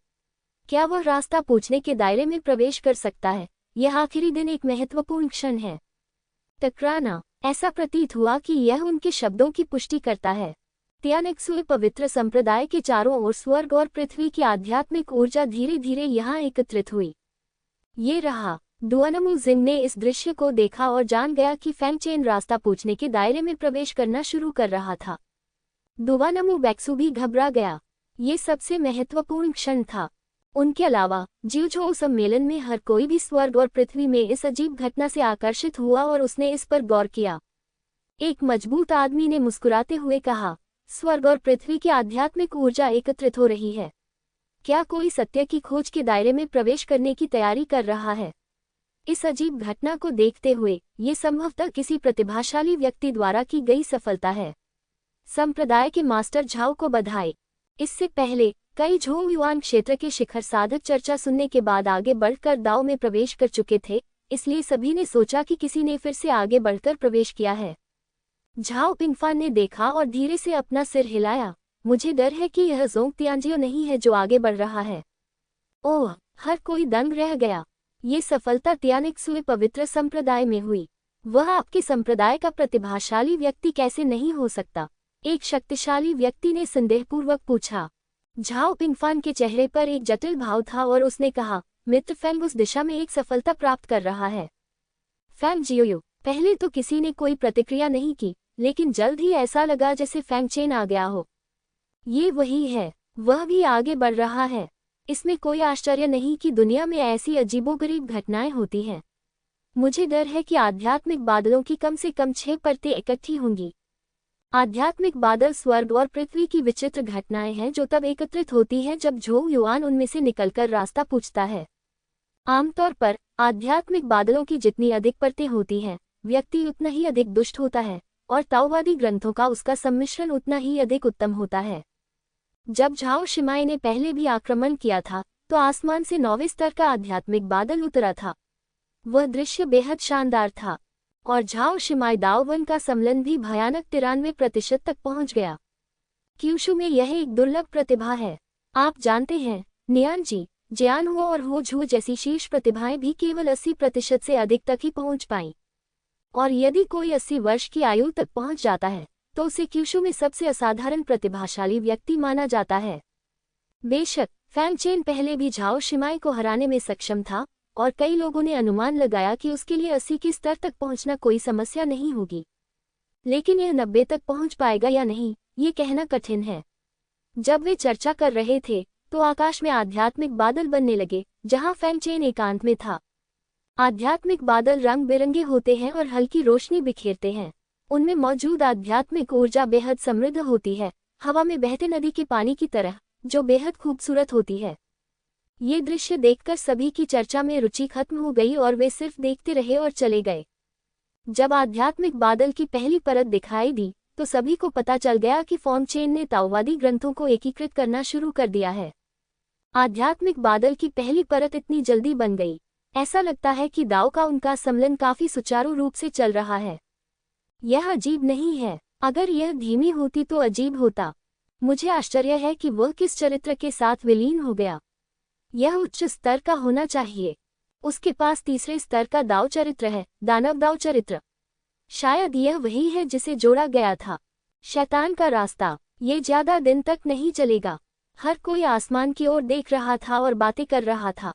क्या वह रास्ता पूछने के दायरे में प्रवेश कर सकता है? यह आखिरी दिन एक महत्वपूर्ण क्षण है। टकराना, ऐसा प्रतीत हुआ कि यह उनके शब्दों की पुष्टि करता है। तियानेक्सुए पवित्र संप्रदाय के चारों ओर स्वर्ग और पृथ्वी की आध्यात्मिक ऊर्जा धीरे धीरे यहाँ एकत्रित हुई। ये रहा। दुआनमू जिंग ने इस दृश्य को देखा और जान गया कि फैंग चेन रास्ता पूछने के दायरे में प्रवेश करना शुरू कर रहा था। दुआनमू बैक्सू भी घबरा गया। ये सबसे महत्वपूर्ण क्षण था। उनके अलावा जिउझोउ सम्मेलन में हर कोई भी स्वर्ग और पृथ्वी में इस अजीब घटना से आकर्षित हुआ और उसने इस पर गौर किया। एक मजबूत आदमी ने मुस्कुराते हुए कहा, स्वर्ग और पृथ्वी की आध्यात्मिक ऊर्जा एकत्रित हो रही है। क्या कोई सत्य की खोज के दायरे में प्रवेश करने की तैयारी कर रहा है? इस अजीब घटना को देखते हुए ये संभवतः किसी प्रतिभाशाली व्यक्ति द्वारा की गई सफलता है। संप्रदाय के मास्टर झाओ को बधाई। इससे पहले कई झोयुआन क्षेत्र के शिखर साधक चर्चा सुनने के बाद आगे बढ़कर दाओ में प्रवेश कर चुके थे, इसलिए सभी ने सोचा कि किसी ने फिर से आगे बढ़कर प्रवेश किया है। झाओ पिंगफान ने देखा और धीरे से अपना सिर हिलाया। मुझे डर है कि यह जोंग तियांजियो नहीं है जो आगे बढ़ रहा है। ओह, हर कोई दंग रह गया। ये सफलता तियानेक्सुए पवित्र संप्रदाय में हुई। वह आपके संप्रदाय का प्रतिभाशाली व्यक्ति कैसे नहीं हो सकता? एक शक्तिशाली व्यक्ति ने संदेहपूर्वक पूछा। झाओ पिंगफान के चेहरे पर एक जटिल भाव था और उसने कहा, मित्र फैंग उस दिशा में एक सफलता प्राप्त कर रहा है। फैंग जियोयू। पहले तो किसी ने कोई प्रतिक्रिया नहीं की, लेकिन जल्द ही ऐसा लगा जैसे फैंग चेन आ गया हो। ये वही है, वह भी आगे बढ़ रहा है। इसमें कोई आश्चर्य नहीं कि दुनिया में ऐसी अजीबोगरीब घटनाएं होती हैं। मुझे डर है कि आध्यात्मिक बादलों की कम से कम 6 परतें इकट्ठी होंगी। आध्यात्मिक बादल स्वर्ग और पृथ्वी की विचित्र घटनाएं हैं जो तब एकत्रित होती हैं जब झोयुआन उनमें से निकलकर रास्ता पूछता है। आमतौर पर आध्यात्मिक बादलों की जितनी अधिक परतें होती हैं, व्यक्ति उतना ही अधिक दुष्ट होता है और ताओवादी ग्रंथों का उसका सम्मिश्रण उतना ही अधिक उत्तम होता है। जब झाओ शिमाई ने पहले भी आक्रमण किया था तो आसमान से 9वें स्तर का आध्यात्मिक बादल उतरा था। वह दृश्य बेहद शानदार था और झाओ शिमाई दाओवन का सम्मेलन भी भयानक 93% तक पहुंच गया। क्यूशू में यह एक दुर्लभ प्रतिभा है। आप जानते हैं, नियानजी, जियानहो और होझू जैसी शीर्ष प्रतिभाएं भी केवल 80% से अधिक तक ही पहुंच पाईं। और यदि कोई 80 वर्ष की आयु तक पहुंच जाता है तो उसे क्यूशू में सबसे असाधारण प्रतिभाशाली व्यक्ति माना जाता है। बेशक फैंग चेन पहले भी झाओ शिमाई को हराने में सक्षम था और कई लोगों ने अनुमान लगाया कि उसके लिए 80 के स्तर तक पहुंचना कोई समस्या नहीं होगी, लेकिन यह 90 तक पहुंच पाएगा या नहीं, ये कहना कठिन है। जब वे चर्चा कर रहे थे तो आकाश में आध्यात्मिक बादल बनने लगे जहां फैंग चेन एकांत में था। आध्यात्मिक बादल रंग बिरंगे होते हैं और हल्की रोशनी बिखेरते हैं। उनमें मौजूद आध्यात्मिक ऊर्जा बेहद समृद्ध होती है, हवा में बहते नदी के पानी की तरह, जो बेहद खूबसूरत होती है। ये दृश्य देखकर सभी की चर्चा में रुचि खत्म हो गई और वे सिर्फ देखते रहे और चले गए। जब आध्यात्मिक बादल की पहली परत दिखाई दी तो सभी को पता चल गया कि फॉन्चेन ने ताओवादी ग्रंथों को एकीकृत करना शुरू कर दिया है। आध्यात्मिक बादल की पहली परत इतनी जल्दी बन गई, ऐसा लगता है कि दाओ का उनका सम्मेलन काफी सुचारू रूप से चल रहा है। यह अजीब नहीं है, अगर यह धीमी होती तो अजीब होता। मुझे आश्चर्य है कि वह किस चरित्र के साथ विलीन हो गया। यह उच्च स्तर का होना चाहिए। उसके पास तीसरे स्तर का दाव चरित्र है, दानव दाव चरित्र। शायद यह वही है जिसे जोड़ा गया था। शैतान का रास्ता, ये ज्यादा दिन तक नहीं चलेगा। हर कोई आसमान की ओर देख रहा था और बातें कर रहा था।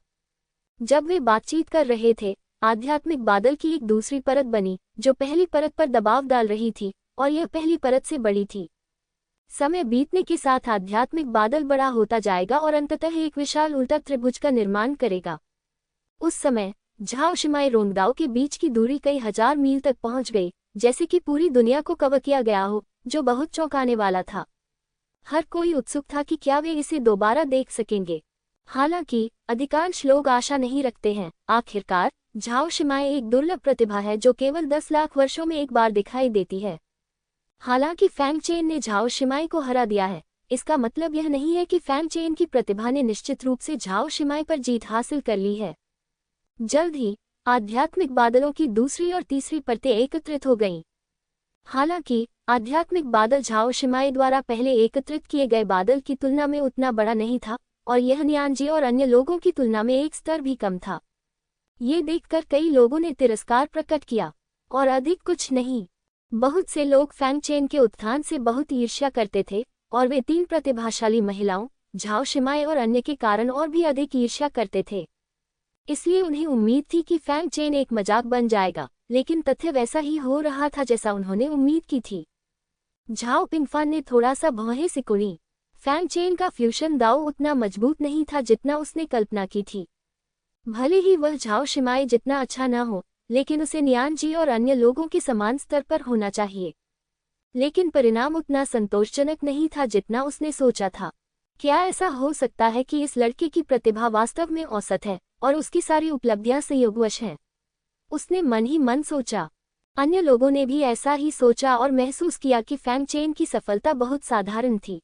जब वे बातचीत कर रहे थे, आध्यात्मिक बादल की एक दूसरी परत बनी जो पहली परत पर दबाव डाल रही थी, और यह पहली परत से बड़ी थी। समय बीतने के साथ आध्यात्मिक बादल बड़ा होता जाएगा और अंततः एक विशाल उल्टा त्रिभुज का निर्माण करेगा। उस समय झाओ शिमाई रोंगदाओ के बीच की दूरी कई हजार मील तक पहुंच गई, जैसे कि पूरी दुनिया को कवर किया गया हो, जो बहुत चौंकाने वाला था। हर कोई उत्सुक था कि क्या वे इसे दोबारा देख सकेंगे। हालांकि अधिकांश लोग आशा नहीं रखते हैं। आखिरकार झाओ शिमाई एक दुर्लभ प्रतिभा है जो केवल 10 लाख वर्षों में एक बार दिखाई देती है। हालांकि फैंग चेन ने झाओ शिमाई को हरा दिया है, इसका मतलब यह नहीं है कि फैंग चेन की प्रतिभा ने निश्चित रूप से झाओ शिमाई पर जीत हासिल कर ली है। जल्द ही आध्यात्मिक बादलों की दूसरी और तीसरी परतें एकत्रित हो गईं। हालांकि आध्यात्मिक बादल झाओ शिमाई द्वारा पहले एकत्रित किए गए बादल की तुलना में उतना बड़ा नहीं था, और यह नियांजी और अन्य लोगों की तुलना में एक स्तर भी कम था। ये देखकर कई लोगों ने तिरस्कार प्रकट किया, और अधिक कुछ नहीं। बहुत से लोग फैंग चेन के उत्थान से बहुत ईर्ष्या करते थे, और वे 3 प्रतिभाशाली महिलाओं झाओ शिमाई और अन्य के कारण और भी अधिक ईर्ष्या करते थे। इसलिए उन्हें उम्मीद थी कि फैंग चेन एक मजाक बन जाएगा, लेकिन तथ्य वैसा ही हो रहा था जैसा उन्होंने उम्मीद की थी। झाओ पिंगफान ने थोड़ा सा भौहें सिकुड़ी। फैंग चेन का फ्यूशन दाओ उतना मजबूत नहीं था जितना उसने कल्पना की थी। भले ही वह झाओ शिमाई जितना अच्छा न हो, लेकिन उसे नियांजी और अन्य लोगों के समान स्तर पर होना चाहिए। लेकिन परिणाम उतना संतोषजनक नहीं था जितना उसने सोचा था। क्या ऐसा हो सकता है कि इस लड़के की प्रतिभा वास्तव में औसत है और उसकी सारी उपलब्धियां संयोगवश हैं? उसने मन ही मन सोचा। अन्य लोगों ने भी ऐसा ही सोचा और महसूस किया कि फैंग चेन की सफलता बहुत साधारण थी।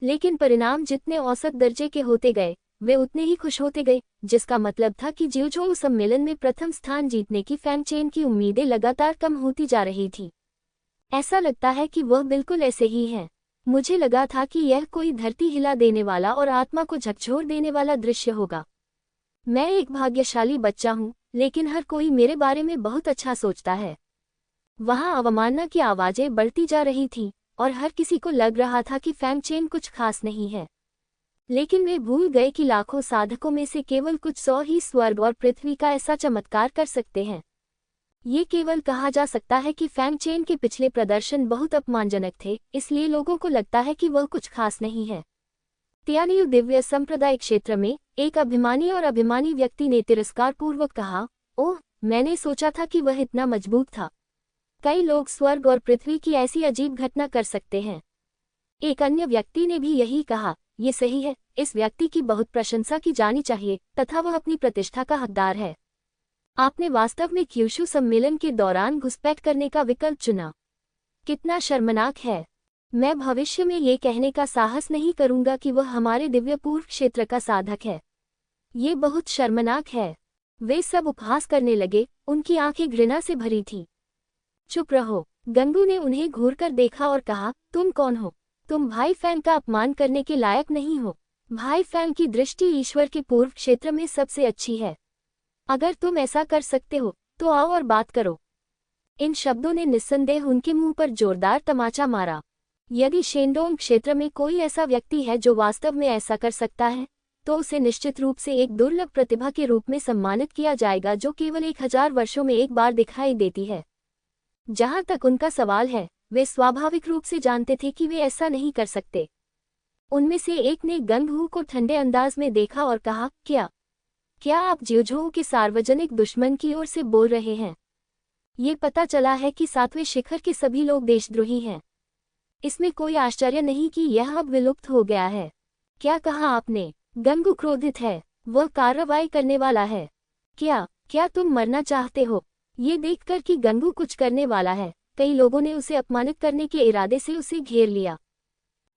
लेकिन परिणाम जितने औसत दर्जे के होते गए, वे उतने ही खुश होते गए, जिसका मतलब था कि जिउझोउ सम्मेलन में प्रथम स्थान जीतने की फैंग चेन की उम्मीदें लगातार कम होती जा रही थी। ऐसा लगता है कि वह बिल्कुल ऐसे ही है। मुझे लगा था कि यह कोई धरती हिला देने वाला और आत्मा को झकझोर देने वाला दृश्य होगा। मैं एक भाग्यशाली बच्चा हूँ, लेकिन हर कोई मेरे बारे में बहुत अच्छा सोचता है। वहाँ अवमानना की आवाजें बढ़ती जा रही थीं, और हर किसी को लग रहा था कि फैंग चेन कुछ खास नहीं है। लेकिन वे भूल गए कि लाखों साधकों में से केवल कुछ 100 ही स्वर्ग और पृथ्वी का ऐसा चमत्कार कर सकते हैं। ये केवल कहा जा सकता है कि फैंग चेन के पिछले प्रदर्शन बहुत अपमानजनक थे, इसलिए लोगों को लगता है कि वह कुछ खास नहीं है। तियानियू दिव्य संप्रदाय क्षेत्र में एक अभिमानी और अभिमानी व्यक्ति ने तिरस्कारपूर्वक कहा, ओह, मैंने सोचा था कि वह इतना मजबूत था। कई लोग स्वर्ग और पृथ्वी की ऐसी अजीब घटना कर सकते हैं। एक अन्य व्यक्ति ने भी यही कहा, ये सही है, इस व्यक्ति की बहुत प्रशंसा की जानी चाहिए तथा वह अपनी प्रतिष्ठा का हकदार है। आपने वास्तव में क्यूशू सम्मेलन के दौरान घुसपैठ करने का विकल्प चुना। कितना शर्मनाक है। मैं भविष्य में ये कहने का साहस नहीं करूंगा कि वह हमारे दिव्य पूर्व क्षेत्र का साधक है। ये बहुत शर्मनाक है। वे सब उपहास करने लगे, उनकी आंखें घृणा से भरी थीं। चुप रहो। गंगू ने उन्हें घूरकर देखा और कहा, तुम कौन हो? तुम भाई फैंग का अपमान करने के लायक नहीं हो। भाई फैंग की दृष्टि ईश्वर के पूर्व क्षेत्र में सबसे अच्छी है। अगर तुम ऐसा कर सकते हो तो आओ और बात करो। इन शब्दों ने निस्संदेह उनके मुंह पर जोरदार तमाचा मारा। यदि शेंडोंग क्षेत्र में कोई ऐसा व्यक्ति है जो वास्तव में ऐसा कर सकता है, तो उसे निश्चित रूप से एक दुर्लभ प्रतिभा के रूप में सम्मानित किया जाएगा जो केवल 1000 वर्षों में एक बार दिखाई देती है। जहां तक उनका सवाल है, वे स्वाभाविक रूप से जानते थे कि वे ऐसा नहीं कर सकते। उनमें से एक ने गंगहू को ठंडे अंदाज में देखा और कहा, क्या आप जिउझोउ के सार्वजनिक दुश्मन की ओर से बोल रहे हैं? ये पता चला है कि 7वें शिखर के सभी लोग देशद्रोही हैं। इसमें कोई आश्चर्य नहीं कि यह अब विलुप्त हो गया है। क्या कहा आपने? गंगू क्रोधित है, वह कार्रवाई करने वाला है। क्या तुम मरना चाहते हो? ये देखकर कि गंगू कुछ करने वाला है, कई लोगों ने उसे अपमानित करने के इरादे से उसे घेर लिया।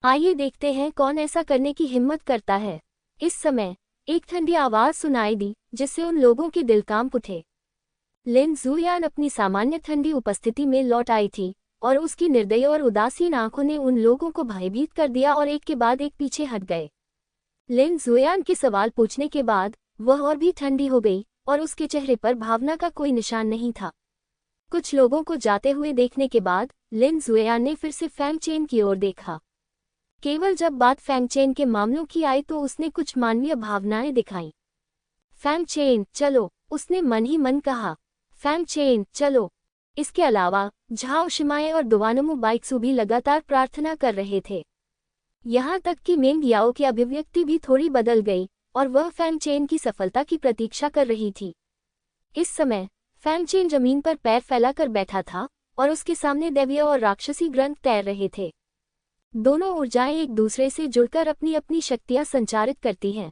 आइए देखते हैं कौन ऐसा करने की हिम्मत करता है। इस समय एक ठंडी आवाज सुनाई दी जिससे उन लोगों के दिल कांप उठे। लिन जुयान अपनी सामान्य ठंडी उपस्थिति में लौट आई थी और उसकी निर्दयी और उदासीन आंखों ने उन लोगों को भयभीत कर दिया और एक के बाद एक पीछे हट गए। लिन जुयान के सवाल पूछने के बाद वह और भी ठंडी हो गई और उसके चेहरे पर भावना का कोई निशान नहीं था। कुछ लोगों को जाते हुए देखने के बाद लिन जुयान ने फिर से फैंग चेन की ओर देखा। केवल जब बात फैंग चेन के मामलों की आई तो उसने कुछ मानवीय भावनाएं दिखाईं। फैंग चेन चलो, उसने मन ही मन कहा। फैंग चेन चलो। इसके अलावा झाओ शिमाए और दुवानमु बाइक्सू भी लगातार प्रार्थना कर रहे थे। यहाँ तक कि मेंग याओ की अभिव्यक्ति भी थोड़ी बदल गई और वह फैंग चेन की सफलता की प्रतीक्षा कर रही थी। इस समय फैंग चेन जमीन पर पैर फैलाकर बैठा था और उसके सामने दैवीय और राक्षसी ग्रंथ तैर रहे थे। दोनों ऊर्जाएं एक दूसरे से जुड़कर अपनी अपनी शक्तियां संचारित करती हैं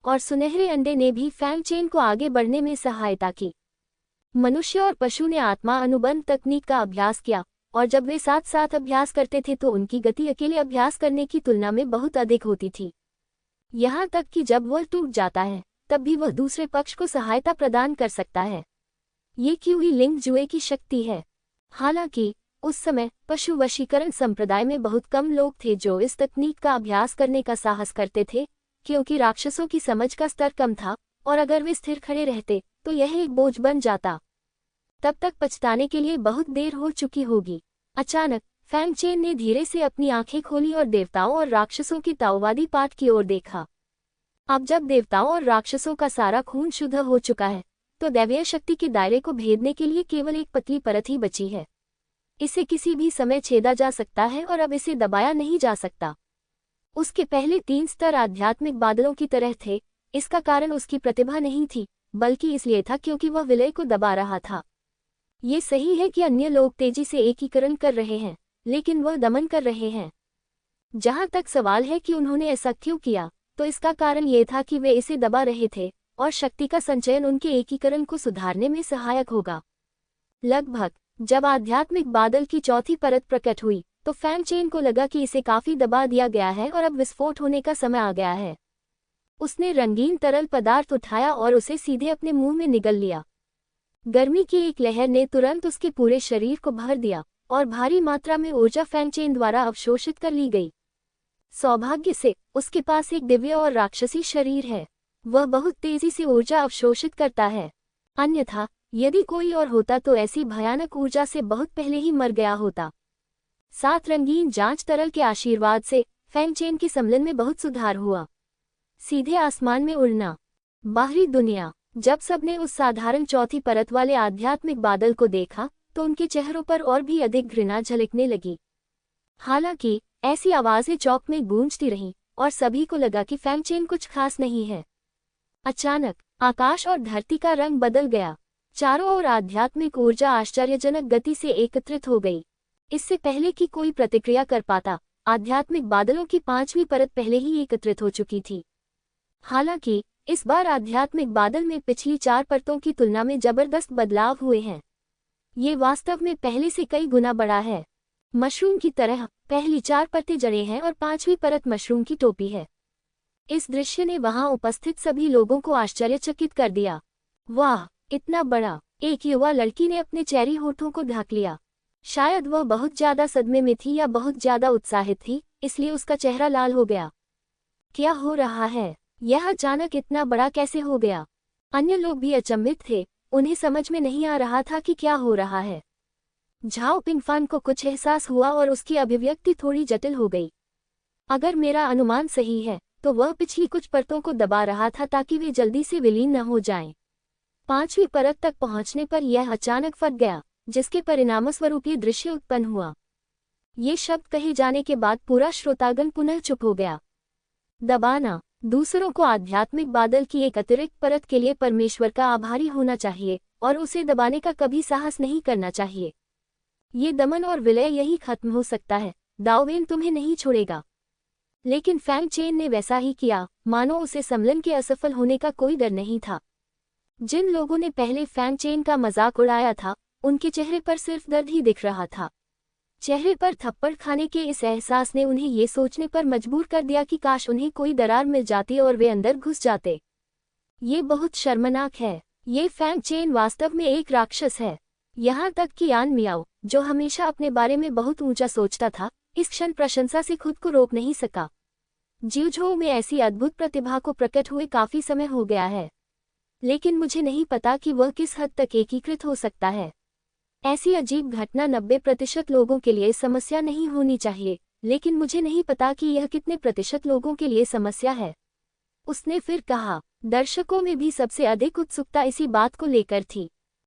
और सुनहरे अंडे ने भी फैंग चेन को आगे बढ़ने में सहायता की। मनुष्य और पशु ने आत्मा अनुबंध तकनीक का अभ्यास किया और जब वे साथ साथ अभ्यास करते थे तो उनकी गति अकेले अभ्यास करने की तुलना में बहुत अधिक होती थी। यहाँ तक कि जब वह टूट जाता है तब भी वह दूसरे पक्ष को सहायता प्रदान कर सकता है। ये क्यूई लिंग जुए की शक्ति है। हालांकि उस समय पशु वशीकरण संप्रदाय में बहुत कम लोग थे जो इस तकनीक का अभ्यास करने का साहस करते थे, क्योंकि राक्षसों की समझ का स्तर कम था और अगर वे स्थिर खड़े रहते तो यह एक बोझ बन जाता। तब तक पछताने के लिए बहुत देर हो चुकी होगी। अचानक फैंग चेन ने धीरे से अपनी आंखें खोली और देवताओं और राक्षसों की ताओवादी पाठ की ओर देखा। अब जब देवताओं और राक्षसों का सारा खून शुद्ध हो चुका है तो दैवीय शक्ति के दायरे को भेदने के लिए केवल एक पतली परत ही बची है। इसे किसी भी समय छेदा जा सकता है और अब इसे दबाया नहीं जा सकता। उसके पहले 3 स्तर आध्यात्मिक बादलों की तरह थे। इसका कारण उसकी प्रतिभा नहीं थी, बल्कि इसलिए था क्योंकि वह विलय को दबा रहा था। ये सही है कि अन्य लोग तेजी से एकीकरण कर रहे हैं, लेकिन वह दमन कर रहे हैं। जहां तक सवाल है कि उन्होंने ऐसा क्यों किया, तो इसका कारण ये था कि वे इसे दबा रहे थे और शक्ति का संचयन उनके एकीकरण को सुधारने में सहायक होगा। लगभग जब आध्यात्मिक बादल की चौथी परत प्रकट हुई तो फैंग चेन को लगा कि इसे काफी दबा दिया गया है और अब विस्फोट होने का समय आ गया है। उसने रंगीन तरल पदार्थ उठाया और उसे सीधे अपने मुंह में निगल लिया। गर्मी की एक लहर ने तुरंत उसके पूरे शरीर को भर दिया और भारी मात्रा में ऊर्जा फैंग चेन द्वारा अवशोषित कर ली गई। सौभाग्य से उसके पास एक दिव्य और राक्षसी शरीर है। वह बहुत तेजी से ऊर्जा अवशोषित करता है। अन्यथा यदि कोई और होता तो ऐसी भयानक ऊर्जा से बहुत पहले ही मर गया होता। 7 रंगीन जांच तरल के आशीर्वाद से फैंग चेन के सम्मेलन में बहुत सुधार हुआ। सीधे आसमान में उड़ना। बाहरी दुनिया। जब सबने उस साधारण चौथी परत वाले आध्यात्मिक बादल को देखा तो उनके चेहरों पर और भी अधिक घृणा झलकने लगी। हालांकि ऐसी आवाजें चौक में गूंजती रहीं और सभी को लगा कि फैंग चेन कुछ खास नहीं है। अचानक आकाश और धरती का रंग बदल गया। चारों ओर आध्यात्मिक ऊर्जा आश्चर्यजनक गति से एकत्रित हो गई। इससे पहले कि कोई प्रतिक्रिया कर पाता, आध्यात्मिक बादलों की 5वीं परत पहले ही एकत्रित हो चुकी थी। हालांकि इस बार आध्यात्मिक बादल में पिछली 4 परतों की तुलना में जबरदस्त बदलाव हुए हैं। ये वास्तव में पहले से कई गुना बड़ा है। मशरूम की तरह पहली 4 परतें जड़ें हैं और 5वीं परत मशरूम की टोपी है। इस दृश्य ने वहां उपस्थित सभी लोगों को आश्चर्यचकित कर दिया। वाह, इतना बड़ा! एक युवा लड़की ने अपने चेहरी होठों को ढक लिया। शायद वह बहुत ज्यादा सदमे में थी या बहुत ज्यादा उत्साहित थी, इसलिए उसका चेहरा लाल हो गया। क्या हो रहा है? यह अचानक इतना बड़ा कैसे हो गया? अन्य लोग भी अचंभित थे। उन्हें समझ में नहीं आ रहा था कि क्या हो रहा है। झाओ पिंगफान को कुछ एहसास हुआ और उसकी अभिव्यक्ति थोड़ी जटिल हो गई। अगर मेरा अनुमान सही है तो वह पिछली कुछ परतों को दबा रहा था ताकि वे जल्दी से विलीन न हो जाएं। 5वीं परत तक पहुंचने पर यह अचानक फट गया, जिसके परिणामस्वरूप ये दृश्य उत्पन्न हुआ। ये शब्द कहे जाने के बाद पूरा श्रोतागण पुनः चुप हो गया। दबाना। दूसरों को आध्यात्मिक बादल की एक अतिरिक्त परत के लिए परमेश्वर का आभारी होना चाहिए और उसे दबाने का कभी साहस नहीं करना चाहिए। ये दमन और विलय यही खत्म हो सकता है। दाओवेन तुम्हें नहीं छोड़ेगा। लेकिन फैंग चेन ने वैसा ही किया, मानो उसे सम्मेलन के असफल होने का कोई डर नहीं था। जिन लोगों ने पहले फैंग चेन का मजाक उड़ाया था, उनके चेहरे पर सिर्फ दर्द ही दिख रहा था। चेहरे पर थप्पड़ खाने के इस एहसास ने उन्हें ये सोचने पर मजबूर कर दिया कि काश उन्हें कोई दरार मिल जाती और वे अंदर घुस जाते। ये बहुत शर्मनाक है। ये फैंग चेन वास्तव में एक राक्षस है। यहाँ तक कि यान मियाओ, जो हमेशा अपने बारे में बहुत ऊंचा सोचता था, इस क्षण प्रशंसा से खुद को रोक नहीं सका। जिउझोउ में ऐसी अद्भुत प्रतिभा को प्रकट हुए काफी समय हो गया है, लेकिन मुझे नहीं पता कि वह किस हद तक एकीकृत हो सकता है। ऐसी अजीब घटना 90% लोगों के लिए समस्या नहीं होनी चाहिए, लेकिन मुझे नहीं पता कि यह कितने प्रतिशत लोगों के लिए समस्या है। उसने फिर कहा। दर्शकों में भी सबसे अधिक उत्सुकता इसी बात को लेकर थी।